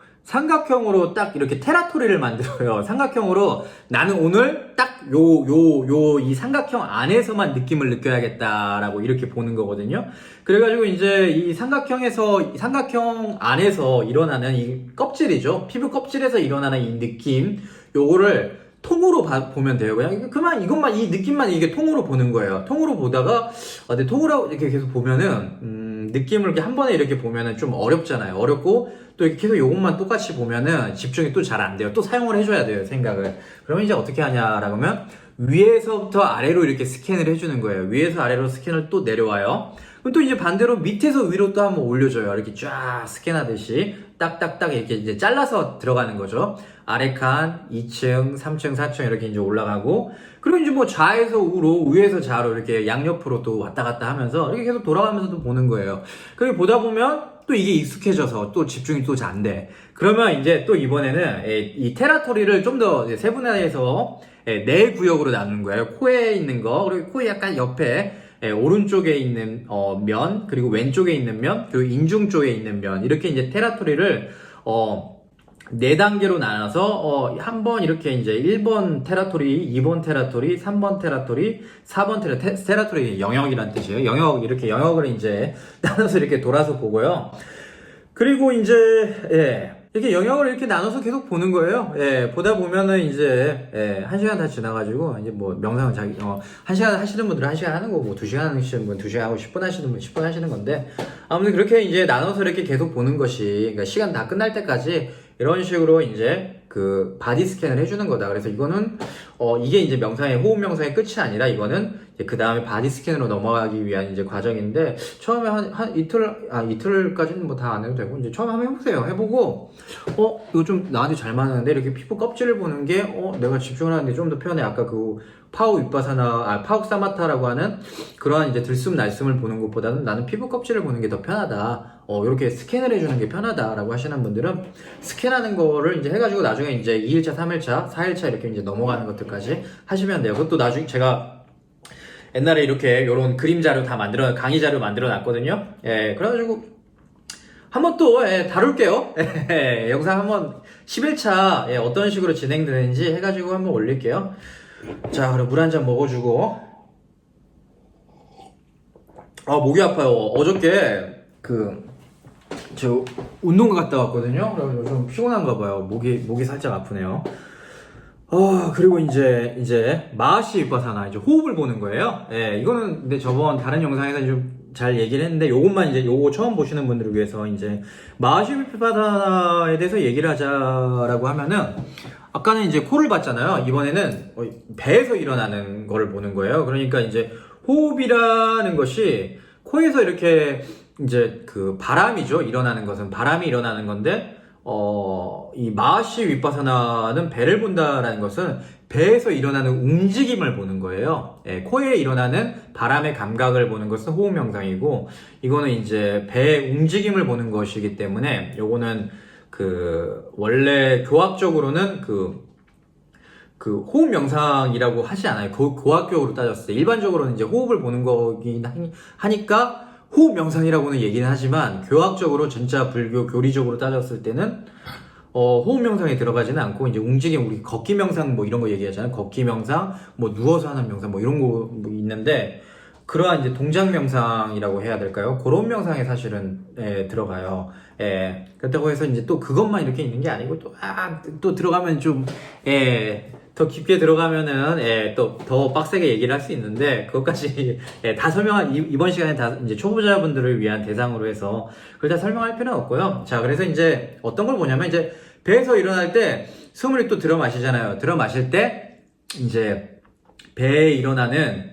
딱 이렇게 테라토리를 만들어요. 삼각형으로 나는 오늘 딱 이 삼각형 안에서만 느낌을 느껴야겠다라고 이렇게 보는 거거든요. 그래가지고 이제 이 삼각형 안에서 일어나는 이 껍질이죠. 피부 껍질에서 일어나는 이 느낌, 요거를 통으로 보면 돼요. 그냥 이 느낌만 이게 통으로 보는 거예요. 통으로 보다가 근데 통으로 이렇게 계속 보면은 느낌을 이렇게 한 번에 이렇게 보면은 좀 어렵잖아요. 어렵고 또 이렇게 계속 이것만 똑같이 보면은 집중이 또 잘 안 돼요. 또 사용을 해줘야 돼요, 생각을. 그러면 이제 어떻게 하냐라고 하면 위에서부터 아래로 이렇게 스캔을 해주는 거예요. 위에서 아래로 스캔을 또 내려와요. 그럼 또 이제 반대로 밑에서 위로 또 한번 올려줘요. 이렇게 쫙 스캔하듯이 딱딱딱 이렇게 이제 잘라서 들어가는 거죠. 아래 칸 2층, 3층, 4층 이렇게 이제 올라가고 그리고 이제 뭐 좌에서 우로, 위에서 좌로 이렇게 양옆으로 또 왔다 갔다 하면서 이렇게 계속 돌아가면서 또 보는 거예요. 그렇게 보다 보면 또 이게 익숙해져서 또 집중이 또 잘 안 돼. 그러면 이제 또 이번에는 이 테라토리를 좀 더 세분화해서 네 구역으로 나누는 거예요. 코에 있는 거, 그리고 코에 약간 옆에 오른쪽에 있는 면, 그리고 왼쪽에 있는 면, 그리고 인중 쪽에 있는 면 이렇게 이제 테라토리를 4단계로 나눠서 한번 이렇게 이제 1번 테라토리, 2번 테라토리, 3번 테라토리, 4번 테라토리 영역이란 뜻이에요. 영역 이렇게 영역을 이제 나눠서 이렇게 돌아서 보고요. 그리고 이제 이렇게 영역을 이렇게 나눠서 계속 보는 거예요. 보다 보면은 이제 1시간 다 지나가지고 이제 뭐 명상은 1시간 하시는 분들은 1시간 하는 거고 2시간 하시는 분 2시간 하고 10분 하시는 분 10분 하시는 건데 아무튼 그렇게 이제 나눠서 이렇게 계속 보는 것이 그러니까 시간 다 끝날 때까지 이런 식으로 이제 그 바디 스캔을 해주는 거다. 그래서 이거는 이게 이제 호흡 명상의 끝이 아니라 이거는 그 다음에 바디 스캔으로 넘어가기 위한 이제 과정인데 처음에 한 이틀까지는 뭐 다 안 해도 되고 이제 처음에 한번 해보세요. 해보고 이거 좀 나한테 잘 맞는데 이렇게 피부 껍질을 보는 게 내가 집중을 하는데 좀 더 편해. 아까 그 파욱 사마타라고 하는 그러한 이제 들숨 날숨을 보는 것보다는 나는 피부 껍질을 보는 게 더 편하다. 이렇게 스캔을 해주는 게 편하다라고 하시는 분들은 스캔하는 거를 이제 해가지고 나중에 이제 2일차, 3일차, 4일차 이렇게 이제 넘어가는 것들까지 하시면 돼요. 그것도 나중에 제가 옛날에 이렇게 요런 그림 자료 다 강의 자료 만들어 놨거든요. 그래가지고 한번 또 다룰게요. 영상 한번 10일차 어떤 식으로 진행되는지 해가지고 한번 올릴게요. 자, 그럼 물 한 잔 먹어주고. 목이 아파요. 어저께 저 운동 갔다 왔거든요. 그래서 좀 피곤한가 봐요. 목이 살짝 아프네요. 그리고 이제 마하시 위파사나 이제 호흡을 보는 거예요. 이거는 근데 저번 다른 영상에서 좀 잘 얘기를 했는데 요거 처음 보시는 분들을 위해서 이제 마하시 위파사나에 대해서 얘기를 하자라고 하면은 아까는 이제 코를 봤잖아요. 이번에는 배에서 일어나는 거를 보는 거예요. 그러니까 이제 호흡이라는 것이 코에서 이렇게 이제 그 바람이죠. 일어나는 것은 바람이 일어나는 건데 이 마하시 위파사나는 배를 본다라는 것은 배에서 일어나는 움직임을 보는 거예요. 코에 일어나는 바람의 감각을 보는 것은 호흡 명상이고 이거는 이제 배의 움직임을 보는 것이기 때문에 요거는 원래 교학적으로는 그 호흡 명상이라고 하지 않아요. 고학교로 따졌을 때 일반적으로는 이제 호흡을 보는 거긴 하니까 호흡 명상이라고는 얘기는 하지만 교학적으로 진짜 불교 교리적으로 따졌을 때는 호흡 명상에 들어가지는 않고 이제 움직임 우리 걷기 명상 뭐 이런 거 얘기하잖아요. 걷기 명상, 뭐 누워서 하는 명상 뭐 이런 거 뭐 있는데 그러한 이제 동작 명상이라고 해야 될까요? 그런 명상에 사실은 들어가요. 그렇다고 해서 이제 또 그것만 이렇게 있는 게 아니고 또 들어가면 좀 더 깊게 들어가면은 또 더 빡세게 얘기를 할 수 있는데 그것까지 다 이번 시간에 다 이제 초보자분들을 위한 대상으로 해서 그걸 다 설명할 필요는 없고요. 자, 그래서 이제 어떤 걸 보냐면 이제 배에서 일어날 때 숨을 또 들어 마시잖아요. 들어 마실 때 이제 배에 일어나는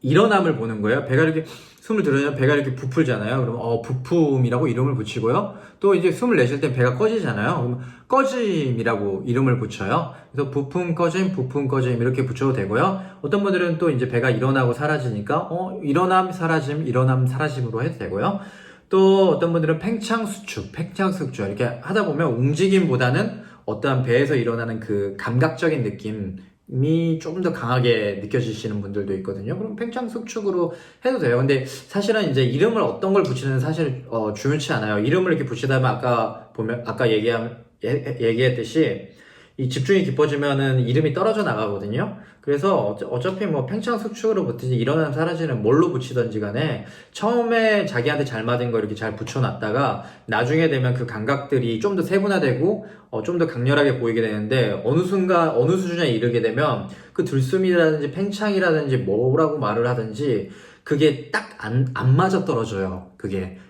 일어남을 보는 거예요. 배가 이렇게 숨을 들으면 배가 이렇게 부풀잖아요. 그러면 부품이라고 이름을 붙이고요. 또 이제 숨을 내쉴 때 배가 꺼지잖아요. 그러면 꺼짐이라고 이름을 붙여요. 그래서 부품 꺼짐 이렇게 붙여도 되고요. 어떤 분들은 또 이제 배가 일어나고 사라지니까 일어남 사라짐으로 해도 되고요. 또 어떤 분들은 팽창수축 이렇게 하다 보면 움직임보다는 어떠한 배에서 일어나는 그 감각적인 느낌이 좀 더 강하게 느껴지시는 분들도 있거든요. 그럼 팽창수축으로 해도 돼요. 근데 사실은 이제 이름을 어떤 걸 붙이는 사실 중요치 않아요. 이름을 이렇게 붙이다 보면 아까 얘기했듯이 이 집중이 깊어지면은 이름이 떨어져 나가거든요. 그래서 어차피 뭐 팽창수축으로 붙이지 일어나는 사라지는 뭘로 붙이던지 간에 처음에 자기한테 잘 맞은 거 이렇게 잘 붙여놨다가 나중에 되면 그 감각들이 좀 더 세분화되고 좀 더 강렬하게 보이게 되는데 어느 수준에 이르게 되면 그 들숨이라든지 팽창이라든지 뭐라고 말을 하든지 그게 딱 안 맞아 떨어져요.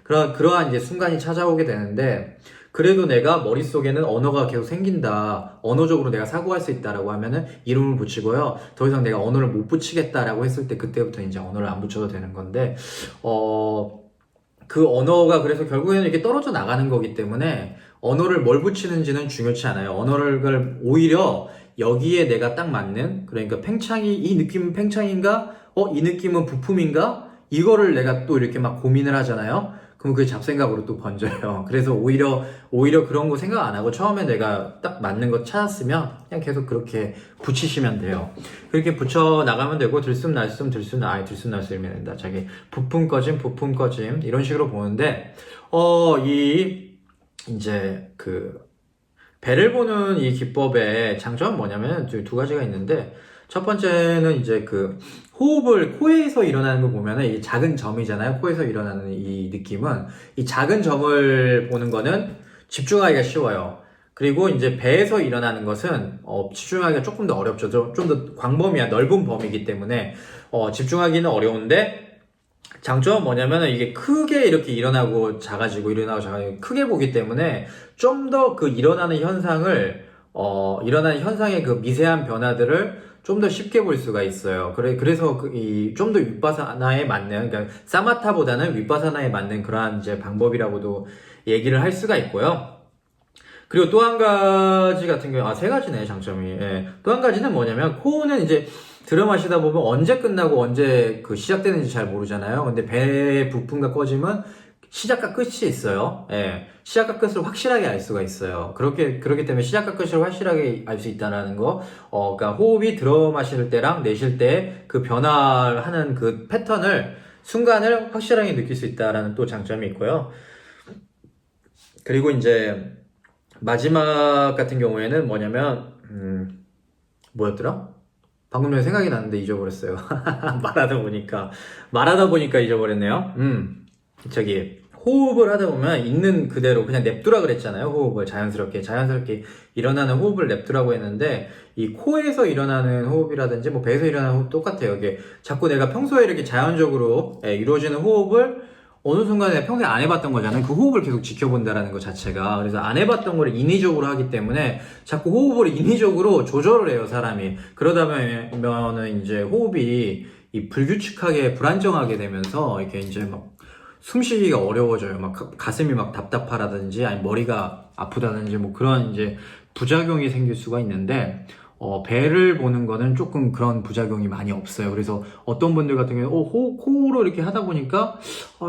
그러한 이제 순간이 찾아오게 되는데 그래도 내가 머릿속에는 언어가 계속 생긴다. 언어적으로 내가 사고할 수 있다라고 하면은 이름을 붙이고요. 더 이상 내가 언어를 못 붙이겠다라고 했을 때 그때부터 이제 언어를 안 붙여도 되는 건데, 그 언어가 그래서 결국에는 이렇게 떨어져 나가는 거기 때문에 언어를 뭘 붙이는지는 중요치 않아요. 언어를 오히려 여기에 내가 딱 맞는, 그러니까 이 느낌은 팽창인가? 이 느낌은 부품인가? 이거를 내가 또 이렇게 막 고민을 하잖아요. 그럼 그게 잡생각으로 또 번져요. 그래서 오히려 그런 거 생각 안 하고 처음에 내가 딱 맞는 거 찾았으면 그냥 계속 그렇게 붙이시면 돼요. 그렇게 붙여 나가면 되고 들숨 날숨이면 된다. 자기 부품 꺼짐 이런 식으로 보는데 이제 그 배를 보는 이 기법의 장점은 뭐냐면 두 가지가 있는데, 첫 번째는 이제 그 호흡을 코에서 일어나는 거 보면은 이 작은 점이잖아요. 코에서 일어나는 이 느낌은, 이 작은 점을 보는 거는 집중하기가 쉬워요. 그리고 이제 배에서 일어나는 것은 집중하기가 조금 더 어렵죠. 좀 더 광범위한 넓은 범위이기 때문에 집중하기는 어려운데, 장점은 뭐냐면은 이게 크게 이렇게 일어나고 작아지고 일어나고 작아지고 크게 보기 때문에 좀 더 그 일어나는 현상의 그 미세한 변화들을 좀 더 쉽게 볼 수가 있어요. 그래서 좀 더 윗바사나에 맞는, 그러니까 사마타보다는 윗바사나에 맞는 그러한 이제 방법이라고도 얘기를 할 수가 있고요. 그리고 또 한 가지 같은 경우, 세 가지네, 장점이. 예. 또 한 가지는 뭐냐면, 코는 이제 들어 마시다 보면 언제 끝나고 언제 그 시작되는지 잘 모르잖아요. 근데 배의 부품과 꺼짐은 시작과 끝이 있어요. 예. 시작과 끝을 확실하게 알 수가 있어요. 그렇기 때문에 시작과 끝을 확실하게 알 수 있다는 거. 그러니까 호흡이 들어 마실 때랑 내쉴 때 그 변화하는 그 순간을 확실하게 느낄 수 있다라는 또 장점이 있고요. 그리고 이제, 마지막 같은 경우에는 뭐냐면, 뭐였더라? 방금 전에 생각이 났는데 잊어버렸어요. 말하다 보니까 잊어버렸네요. 호흡을 하다 보면 있는 그대로 그냥 냅두라 그랬잖아요. 호흡을 자연스럽게 일어나는 호흡을 냅두라고 했는데, 이 코에서 일어나는 호흡이라든지 뭐 배에서 일어나는 호흡 똑같아요. 이게 자꾸 내가 평소에 이렇게 자연적으로 이루어지는 호흡을 어느 순간에 평소에 안 해봤던 거잖아요. 그 호흡을 계속 지켜본다라는 것 자체가. 그래서 안 해봤던 거를 인위적으로 하기 때문에 자꾸 호흡을 인위적으로 조절을 해요, 사람이. 그러다 보면은 이제 호흡이 이 불규칙하게 불안정하게 되면서 이렇게 이제 막 숨쉬기가 어려워져요. 막 가슴이 막 답답하다든지 아니 머리가 아프다든지 뭐 그런 이제 부작용이 생길 수가 있는데, 배를 보는 거는 조금 그런 부작용이 많이 없어요. 그래서 어떤 분들 같은 경우에 코로 이렇게 하다 보니까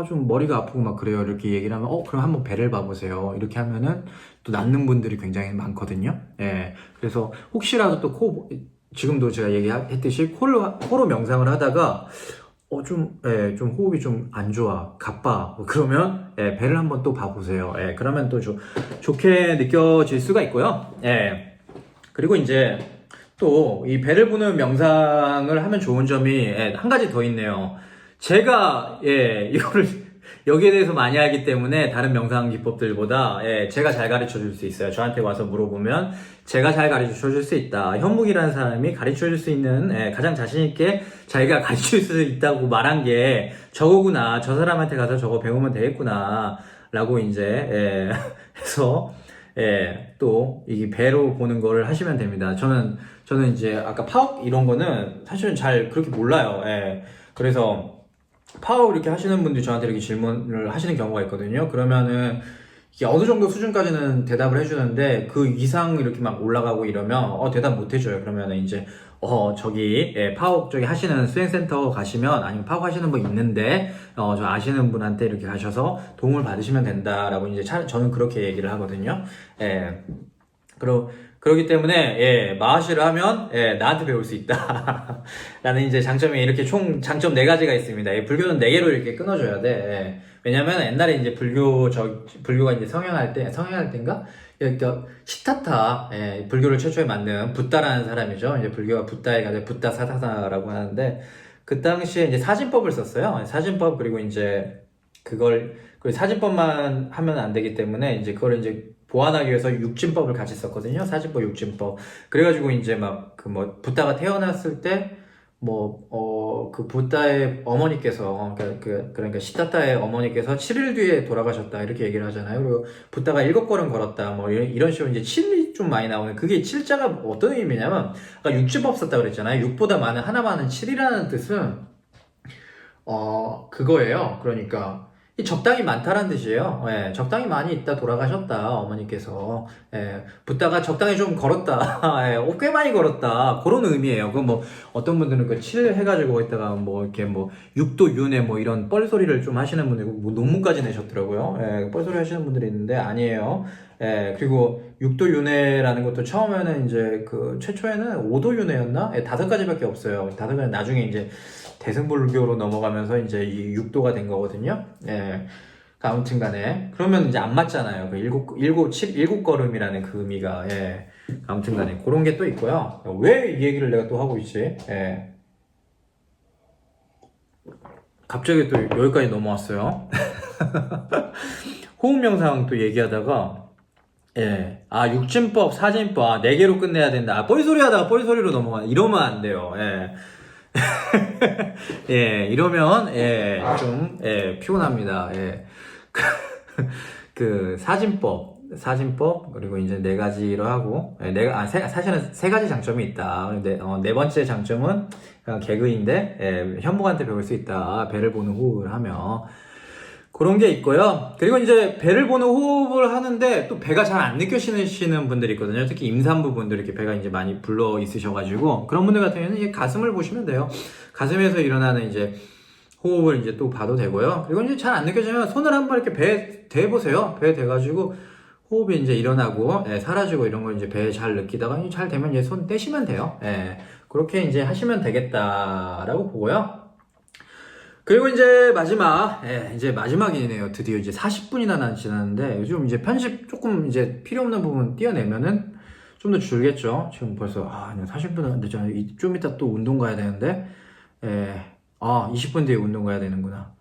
좀 머리가 아프고 막 그래요. 이렇게 얘기를 하면 그럼 한번 배를 봐보세요. 이렇게 하면은 또 낫는 분들이 굉장히 많거든요. 예. 그래서 혹시라도 또 지금도 제가 얘기했듯이 코로 명상을 하다가 좀 호흡이 좀 안 좋아, 가빠. 그러면, 배를 한번 또 봐보세요. 그러면 또 좋게 느껴질 수가 있고요. 그리고 이제, 또, 이 배를 보는 명상을 하면 좋은 점이, 한 가지 더 있네요. 제가, 이거를, 여기에 대해서 많이 알기 때문에 다른 명상 기법들보다 제가 잘 가르쳐 줄 수 있어요. 저한테 와서 물어보면 제가 잘 가르쳐 줄 수 있다. 현묵이라는 사람이 가르쳐 줄 수 있는 가장 자신 있게 자기가 가르쳐 줄 수 있다고 말한 게 저거구나. 저 사람한테 가서 저거 배우면 되겠구나. 라고 이제 해서 또 이 배로 보는 거를 하시면 됩니다. 저는 이제 아까 파업 이런 거는 사실은 잘 그렇게 몰라요. 그래서 파워 이렇게 하시는 분들이 저한테 이렇게 질문을 하시는 경우가 있거든요. 그러면은 이게 어느 정도 수준까지는 대답을 해주는데 그 이상 이렇게 막 올라가고 이러면 대답 못 해줘요. 그러면은 이제 저기 파워 쪽에 하시는 수행센터 가시면, 아니면 파워 하시는 분 있는데 저 아시는 분한테 이렇게 가셔서 도움을 받으시면 된다라고 이제 저는 그렇게 얘기를 하거든요. 그러기 때문에 마하시를 하면 나한테 배울 수 있다 라는 이제 장점이 이렇게 총 장점 4가지가 있습니다. 불교는 4개로 이렇게 끊어줘야 돼. 왜냐면 옛날에 이제 불교가 이제 성행할 때인가? 그러니까 시타타, 불교를 최초에 만든 붓다라는 사람이죠. 이제 불교가 붓다에 가서 붓다 사타사라고 하는데, 그 당시에 이제 사진법을 썼어요. 사진법. 그리고 이제 그 사진법만 하면 안 되기 때문에 이제 그걸 이제 보완하기 위해서 육진법을 같이 썼거든요. 사진법, 육진법. 그래가지고 이제 막 붓다가 태어났을 때 그 붓다의 어머니께서, 그러니까 시타타의 어머니께서 7일 뒤에 돌아가셨다 이렇게 얘기를 하잖아요. 그리고 붓다가 7걸음 걸었다 뭐 이런 식으로 이제 7이 좀 많이 나오는, 그게 7자가 어떤 의미냐면, 아까 육진법 썼다 그랬잖아요. 6보다 많은, 하나 많은 7이라는 뜻은 그거예요. 그러니까 적당히 많다라는 뜻이에요. 적당히 많이 있다 돌아가셨다 어머니께서. 붓다가 적당히 좀 걸었다. 꽤 많이 걸었다. 그런 의미예요. 어떤 분들은 그 7 해가지고 있다가 이렇게 6도 윤회 이런 뻘소리를 좀 하시는 분들, 논문까지 내셨더라고요. 뻘소리 하시는 분들이 있는데 아니에요. 그리고 6도 윤회라는 것도 처음에는 이제 최초에는 5도 윤회였나? 5가지밖에 없어요. 5가지 나중에 이제 대승불교로 넘어가면서 이제 이 6도가 된 거거든요. 아무튼 간에. 그러면 이제 안 맞잖아요. 그 일곱 걸음이라는 그 의미가. 예. 아무튼 간에. 그런 게 또 있고요. 왜 이 얘기를 내가 또 하고 있지? 예. 갑자기 또 여기까지 넘어왔어요. 호흡 명상 또 얘기하다가, 예. 육진법, 사진법, 4개로 끝내야 된다. 뻘소리 하다가 뻘소리로 넘어가. 이러면 안 돼요. 예. 예, 이러면, 예, 좀, 예, 피곤합니다. 예. 그, 사진법, 그리고 이제 4가지로 하고, 예, 사실은 3가지 장점이 있다. 네 번째 장점은 그냥 개그인데, 예, 현목한테 배울 수 있다. 배를 보는 호흡을 하며. 그런 게 있고요. 그리고 이제 배를 보는 호흡을 하는데 또 배가 잘 안 느껴지시는 분들이 있거든요. 특히 임산부 분들 이렇게 배가 이제 많이 불러 있으셔가지고 그런 분들 같은 경우는 이제 가슴을 보시면 돼요. 가슴에서 일어나는 이제 호흡을 이제 또 봐도 되고요. 그리고 이제 잘 안 느껴지면 손을 한번 이렇게 배에 대보세요. 배에 대가지고 호흡이 이제 일어나고 사라지고 이런 걸 이제 배에 잘 느끼다가 잘 되면 이제 손 떼시면 돼요. 그렇게 이제 하시면 되겠다라고 보고요. 그리고 이제 이제 마지막이네요. 드디어 이제 40분이나 지났는데, 요즘 이제 편집 조금 이제 필요 없는 부분 띄어내면은 좀 더 줄겠죠? 지금 벌써, 40분 늦잖아요. 좀 이따 또 운동 가야 되는데, 20분 뒤에 운동 가야 되는구나.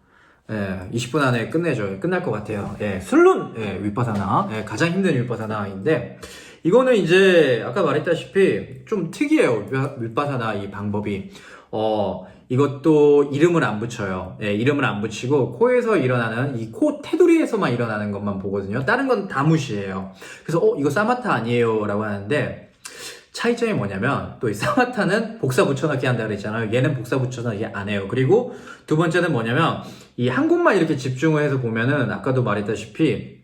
20분 안에 끝날 것 같아요. 술론, 윗바사나, 가장 힘든 윗바사나인데, 이거는 이제 아까 말했다시피 좀 특이해요. 윗바사나 이 방법이. 이것도 이름을 안 붙여요. 이름을 안 붙이고 코에서 일어나는 이 코 테두리에서만 일어나는 것만 보거든요. 다른 건 다 무시해요. 그래서 이거 사마타 아니에요 라고 하는데 차이점이 뭐냐면 또 이 사마타는 복사 붙여넣기 한다 그랬잖아요. 얘는 복사 붙여넣기 안 해요. 그리고 두 번째는 뭐냐면 이 한 곳만 이렇게 집중을 해서 보면은 아까도 말했다시피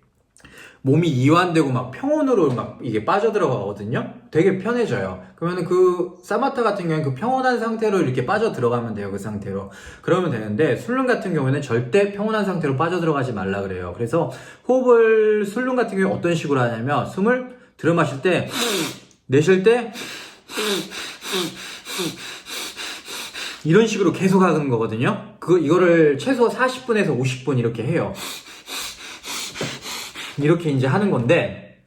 몸이 이완되고 막 평온으로 막 이게 빠져들어가거든요. 되게 편해져요. 그러면 그 사마타 같은 경우는 그 평온한 상태로 이렇게 빠져들어가면 돼요. 그 상태로. 그러면 되는데 술룸 같은 경우에는 절대 평온한 상태로 빠져들어가지 말라 그래요. 그래서 호흡을 술룸 같은 경우에 어떤 식으로 하냐면 숨을 들어 마실 때 내쉴 때 이런 식으로 계속 하는 거거든요. 이거를 최소 40분에서 50분 이렇게 해요. 이렇게 이제 하는 건데,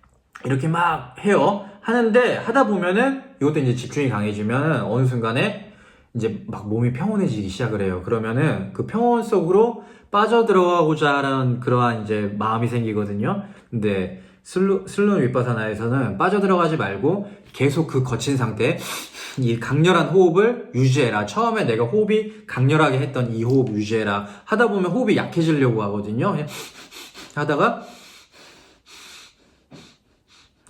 이렇게 막 해요. 하는데, 하다 보면은, 이것도 이제 집중이 강해지면은, 어느 순간에, 이제 막 몸이 평온해지기 시작을 해요. 그러면은, 그 평온 속으로 빠져들어가고자 하는 그러한 이제 마음이 생기거든요. 근데, 슬론 윗바사나에서는 빠져들어가지 말고, 계속 그 거친 상태, 이 강렬한 호흡을 유지해라. 처음에 내가 호흡이 강렬하게 했던 이 호흡 유지해라. 하다 보면 호흡이 약해지려고 하거든요. 하다가,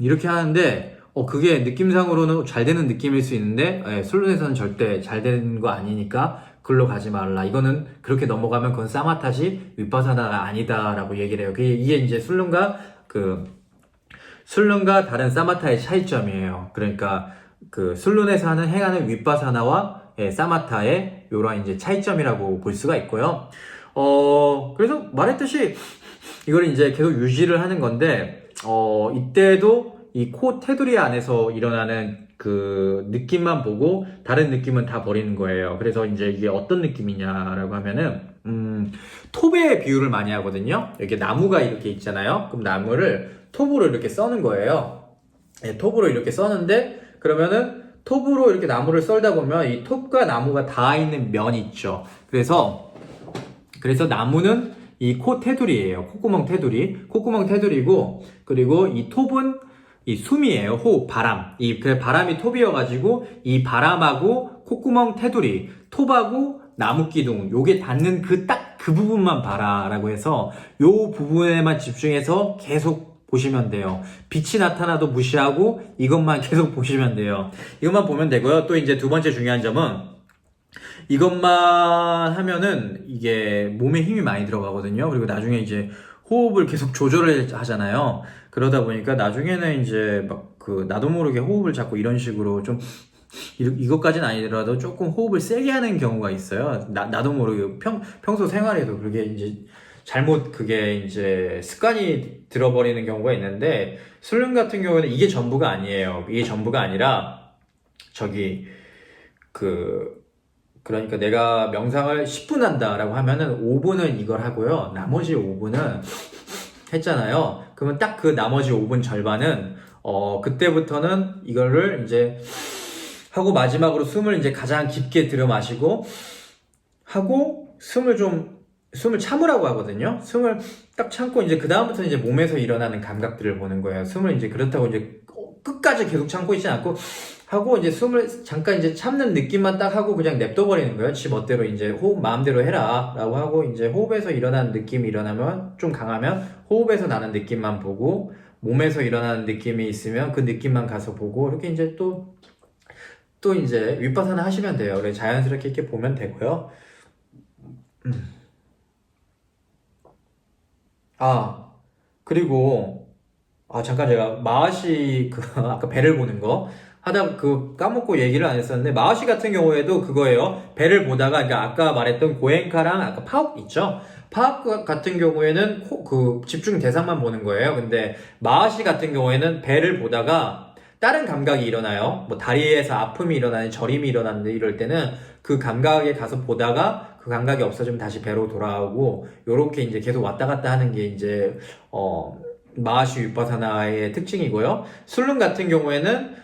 이렇게 하는데 그게 느낌상으로는 잘 되는 느낌일 수 있는데 술론에서는 절대 잘 되는 거 아니니까 글로 가지 말라. 이거는 그렇게 넘어가면 그건 사마타시 윗바사나가 아니다 라고 얘기를 해요. 이게 이제 술론과 다른 사마타의 차이점이에요. 그러니까 그 술론에서 행하는 윗바사나와 사마타의 요런 이제 차이점이라고 볼 수가 있고요. 그래서 말했듯이 이걸 이제 계속 유지를 하는 건데 이때도 이 코 테두리 안에서 일어나는 그 느낌만 보고 다른 느낌은 다 버리는 거예요. 그래서 이제 이게 어떤 느낌이냐라고 하면은 톱에 비유를 많이 하거든요. 이렇게 나무가 이렇게 있잖아요. 그럼 나무를 톱으로 이렇게 써는 거예요. 톱으로 이렇게 써는데 그러면은 톱으로 이렇게 나무를 썰다 보면 이 톱과 나무가 닿아 있는 면이 있죠. 그래서 나무는 이 코 테두리예요. 콧구멍 테두리고, 그리고 이 톱은 이 숨이에요. 호흡, 바람. 그 바람이 톱이어가지고, 이 바람하고 콧구멍 테두리, 톱하고 나무 기둥, 요게 닿는 그 부분만 봐라라고 해서, 요 부분에만 집중해서 계속 보시면 돼요. 빛이 나타나도 무시하고, 이것만 계속 보시면 돼요. 이것만 보면 되고요. 또 이제 두 번째 중요한 점은, 이것만 하면은 이게 몸에 힘이 많이 들어가거든요. 그리고 나중에 이제 호흡을 계속 조절을 하잖아요. 그러다 보니까 나중에는 이제 나도 모르게 호흡을 자꾸 이런 식으로 좀 이것까지는 아니더라도 조금 호흡을 세게 하는 경우가 있어요. 나도 모르게 평소 생활에도 그게 이제 그게 이제 습관이 들어버리는 경우가 있는데 술룸 같은 경우는 이게 전부가 아니에요. 이게 전부가 아니라 그러니까 내가 명상을 10분 한다라고 하면은 5분은 이걸 하고요. 나머지 5분은 했잖아요. 그러면 딱 그 나머지 5분 절반은 그때부터는 이거를 이제 하고 마지막으로 숨을 이제 가장 깊게 들여 마시고 하고 숨을 참으라고 하거든요. 숨을 딱 참고 이제 그 다음부터 이제 몸에서 일어나는 감각들을 보는 거예요. 숨을 이제 그렇다고 이제 끝까지 계속 참고 있지 않고 하고 이제 숨을 잠깐 이제 참는 느낌만 딱 하고 그냥 냅둬 버리는 거예요. 지 멋대로 이제 호흡 마음대로 해라라고 하고 이제 호흡에서 일어나는 느낌이 일어나면 좀 강하면 호흡에서 나는 느낌만 보고 몸에서 일어나는 느낌이 있으면 그 느낌만 가서 보고 이렇게 이제 또 이제 윗바사나 하시면 돼요. 그래 자연스럽게 이렇게 보면 되고요. 아, 그리고, 잠깐 제가 마하시 아까 배를 보는 거 하다 까먹고 얘기를 안 했었는데, 마하시 같은 경우에도 그거예요. 배를 보다가, 그러니까 아까 말했던 고엔카랑 아까 파욱 있죠? 파욱 같은 경우에는 집중 대상만 보는 거예요. 근데 마하시 같은 경우에는 배를 보다가 다른 감각이 일어나요. 뭐 다리에서 아픔이 일어나는, 저림이 일어나는데 이럴 때는 그 감각에 가서 보다가 그 감각이 없어지면 다시 배로 돌아오고 요렇게 이제 계속 왔다 갔다 하는 게 이제 마하시 위파사나의 특징이고요. 술룸 같은 경우에는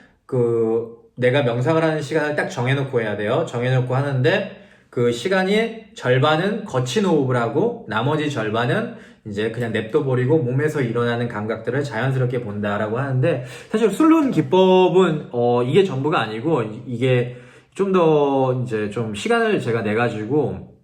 내가 명상을 하는 시간을 딱 정해놓고 해야 돼요. 정해놓고 하는데 그 시간이 절반은 거친 호흡을 하고 나머지 절반은 이제 그냥 냅둬버리고 몸에서 일어나는 감각들을 자연스럽게 본다라고 하는데 사실 술룸 기법은 이게 전부가 아니고 이게 좀 더 이제 좀 시간을 제가 내가지고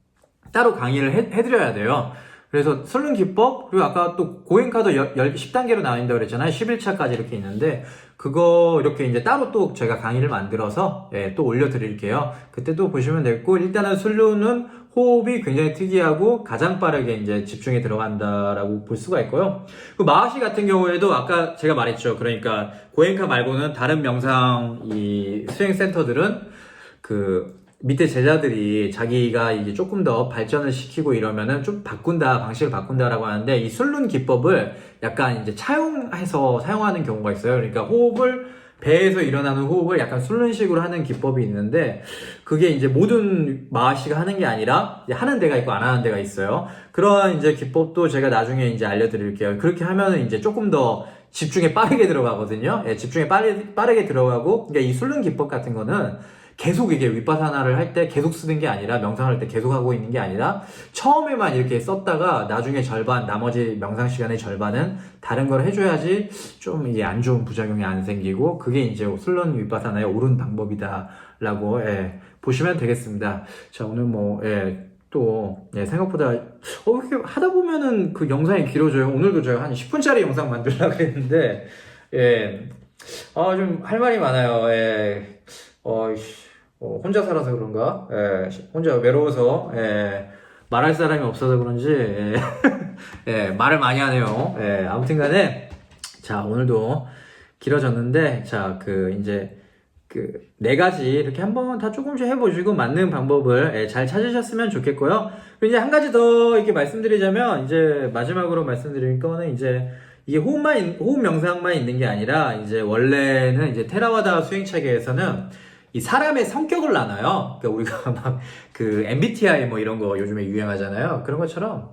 따로 강의를 해드려야 돼요. 그래서 설문 기법, 그리고 아까 또 고행카도 10단계로 나뉜다고 그랬잖아요. 11차까지 이렇게 있는데, 그거 이렇게 이제 따로 또 제가 강의를 만들어서, 또 올려드릴게요. 그때 또 보시면 되고, 일단은 술루는 호흡이 굉장히 특이하고 가장 빠르게 이제 집중에 들어간다라고 볼 수가 있고요. 그 마하시 같은 경우에도 아까 제가 말했죠. 그러니까 고행카 말고는 다른 명상 이 수행센터들은 밑에 제자들이 자기가 이제 조금 더 발전을 시키고 이러면은 좀 방식을 바꾼다라고 하는데 이 술룬 기법을 약간 이제 차용해서 사용하는 경우가 있어요. 그러니까 배에서 일어나는 호흡을 약간 술룬식으로 하는 기법이 있는데 그게 이제 모든 마하시가 하는 게 아니라 하는 데가 있고 안 하는 데가 있어요. 그런 이제 기법도 제가 나중에 이제 알려드릴게요. 그렇게 하면은 이제 조금 더 집중에 빠르게 들어가거든요. 집중에 빠르게 들어가고 그러니까 이 술룬 기법 같은 거는 계속 이게 윗바사나를 할 때 계속 쓰는 게 아니라 명상할 때 계속 하고 있는 게 아니라 처음에만 이렇게 썼다가 나중에 나머지 명상 시간의 절반은 다른 걸 해줘야지 좀 이게 안 좋은 부작용이 안 생기고 그게 이제 술론 윗바사나의 옳은 방법이다라고 보시면 되겠습니다. 자 오늘 생각보다 이렇게 하다 보면은 그 영상이 길어져요. 오늘도 제가 한 10분짜리 영상 만들려고 했는데 좀 할 말이 많아요. 혼자 살아서 그런가? 혼자 외로워서, 말할 사람이 없어서 그런지, 말을 많이 하네요. 아무튼 간에, 자, 오늘도 길어졌는데, 자, 네 가지 이렇게 한번 다 조금씩 해보시고 맞는 방법을 잘 찾으셨으면 좋겠고요. 그리고 이제 한 가지 더 이렇게 말씀드리자면, 이제 마지막으로 말씀드릴 거는 이제, 이게 호흡 명상만 있는 게 아니라, 이제 원래는 이제 테라와다 수행체계에서는 이 사람의 성격을 나눠요. 그러니까 우리가 MBTI 이런 거 요즘에 유행하잖아요. 그런 것처럼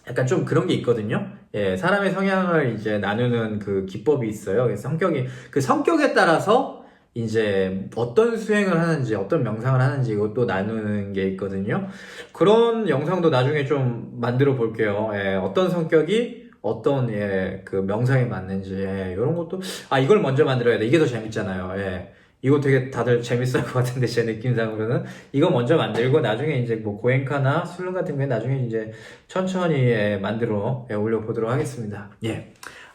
약간 좀 그런 게 있거든요. 사람의 성향을 이제 나누는 그 기법이 있어요. 그래서 성격에 따라서 이제 어떤 수행을 하는지, 어떤 명상을 하는지 이것도 나누는 게 있거든요. 그런 영상도 나중에 좀 만들어 볼게요. 어떤 성격이 어떤 명상에 맞는지 이런 것도 이걸 먼저 만들어야 돼. 이게 더 재밌잖아요. 이거 되게 다들 재밌을 것 같은데 제 느낌상으로는 이거 먼저 만들고 나중에 이제 고엔카나 술룬 같은 거 나중에 이제 천천히 만들어 올려보도록 하겠습니다.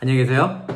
안녕히 계세요.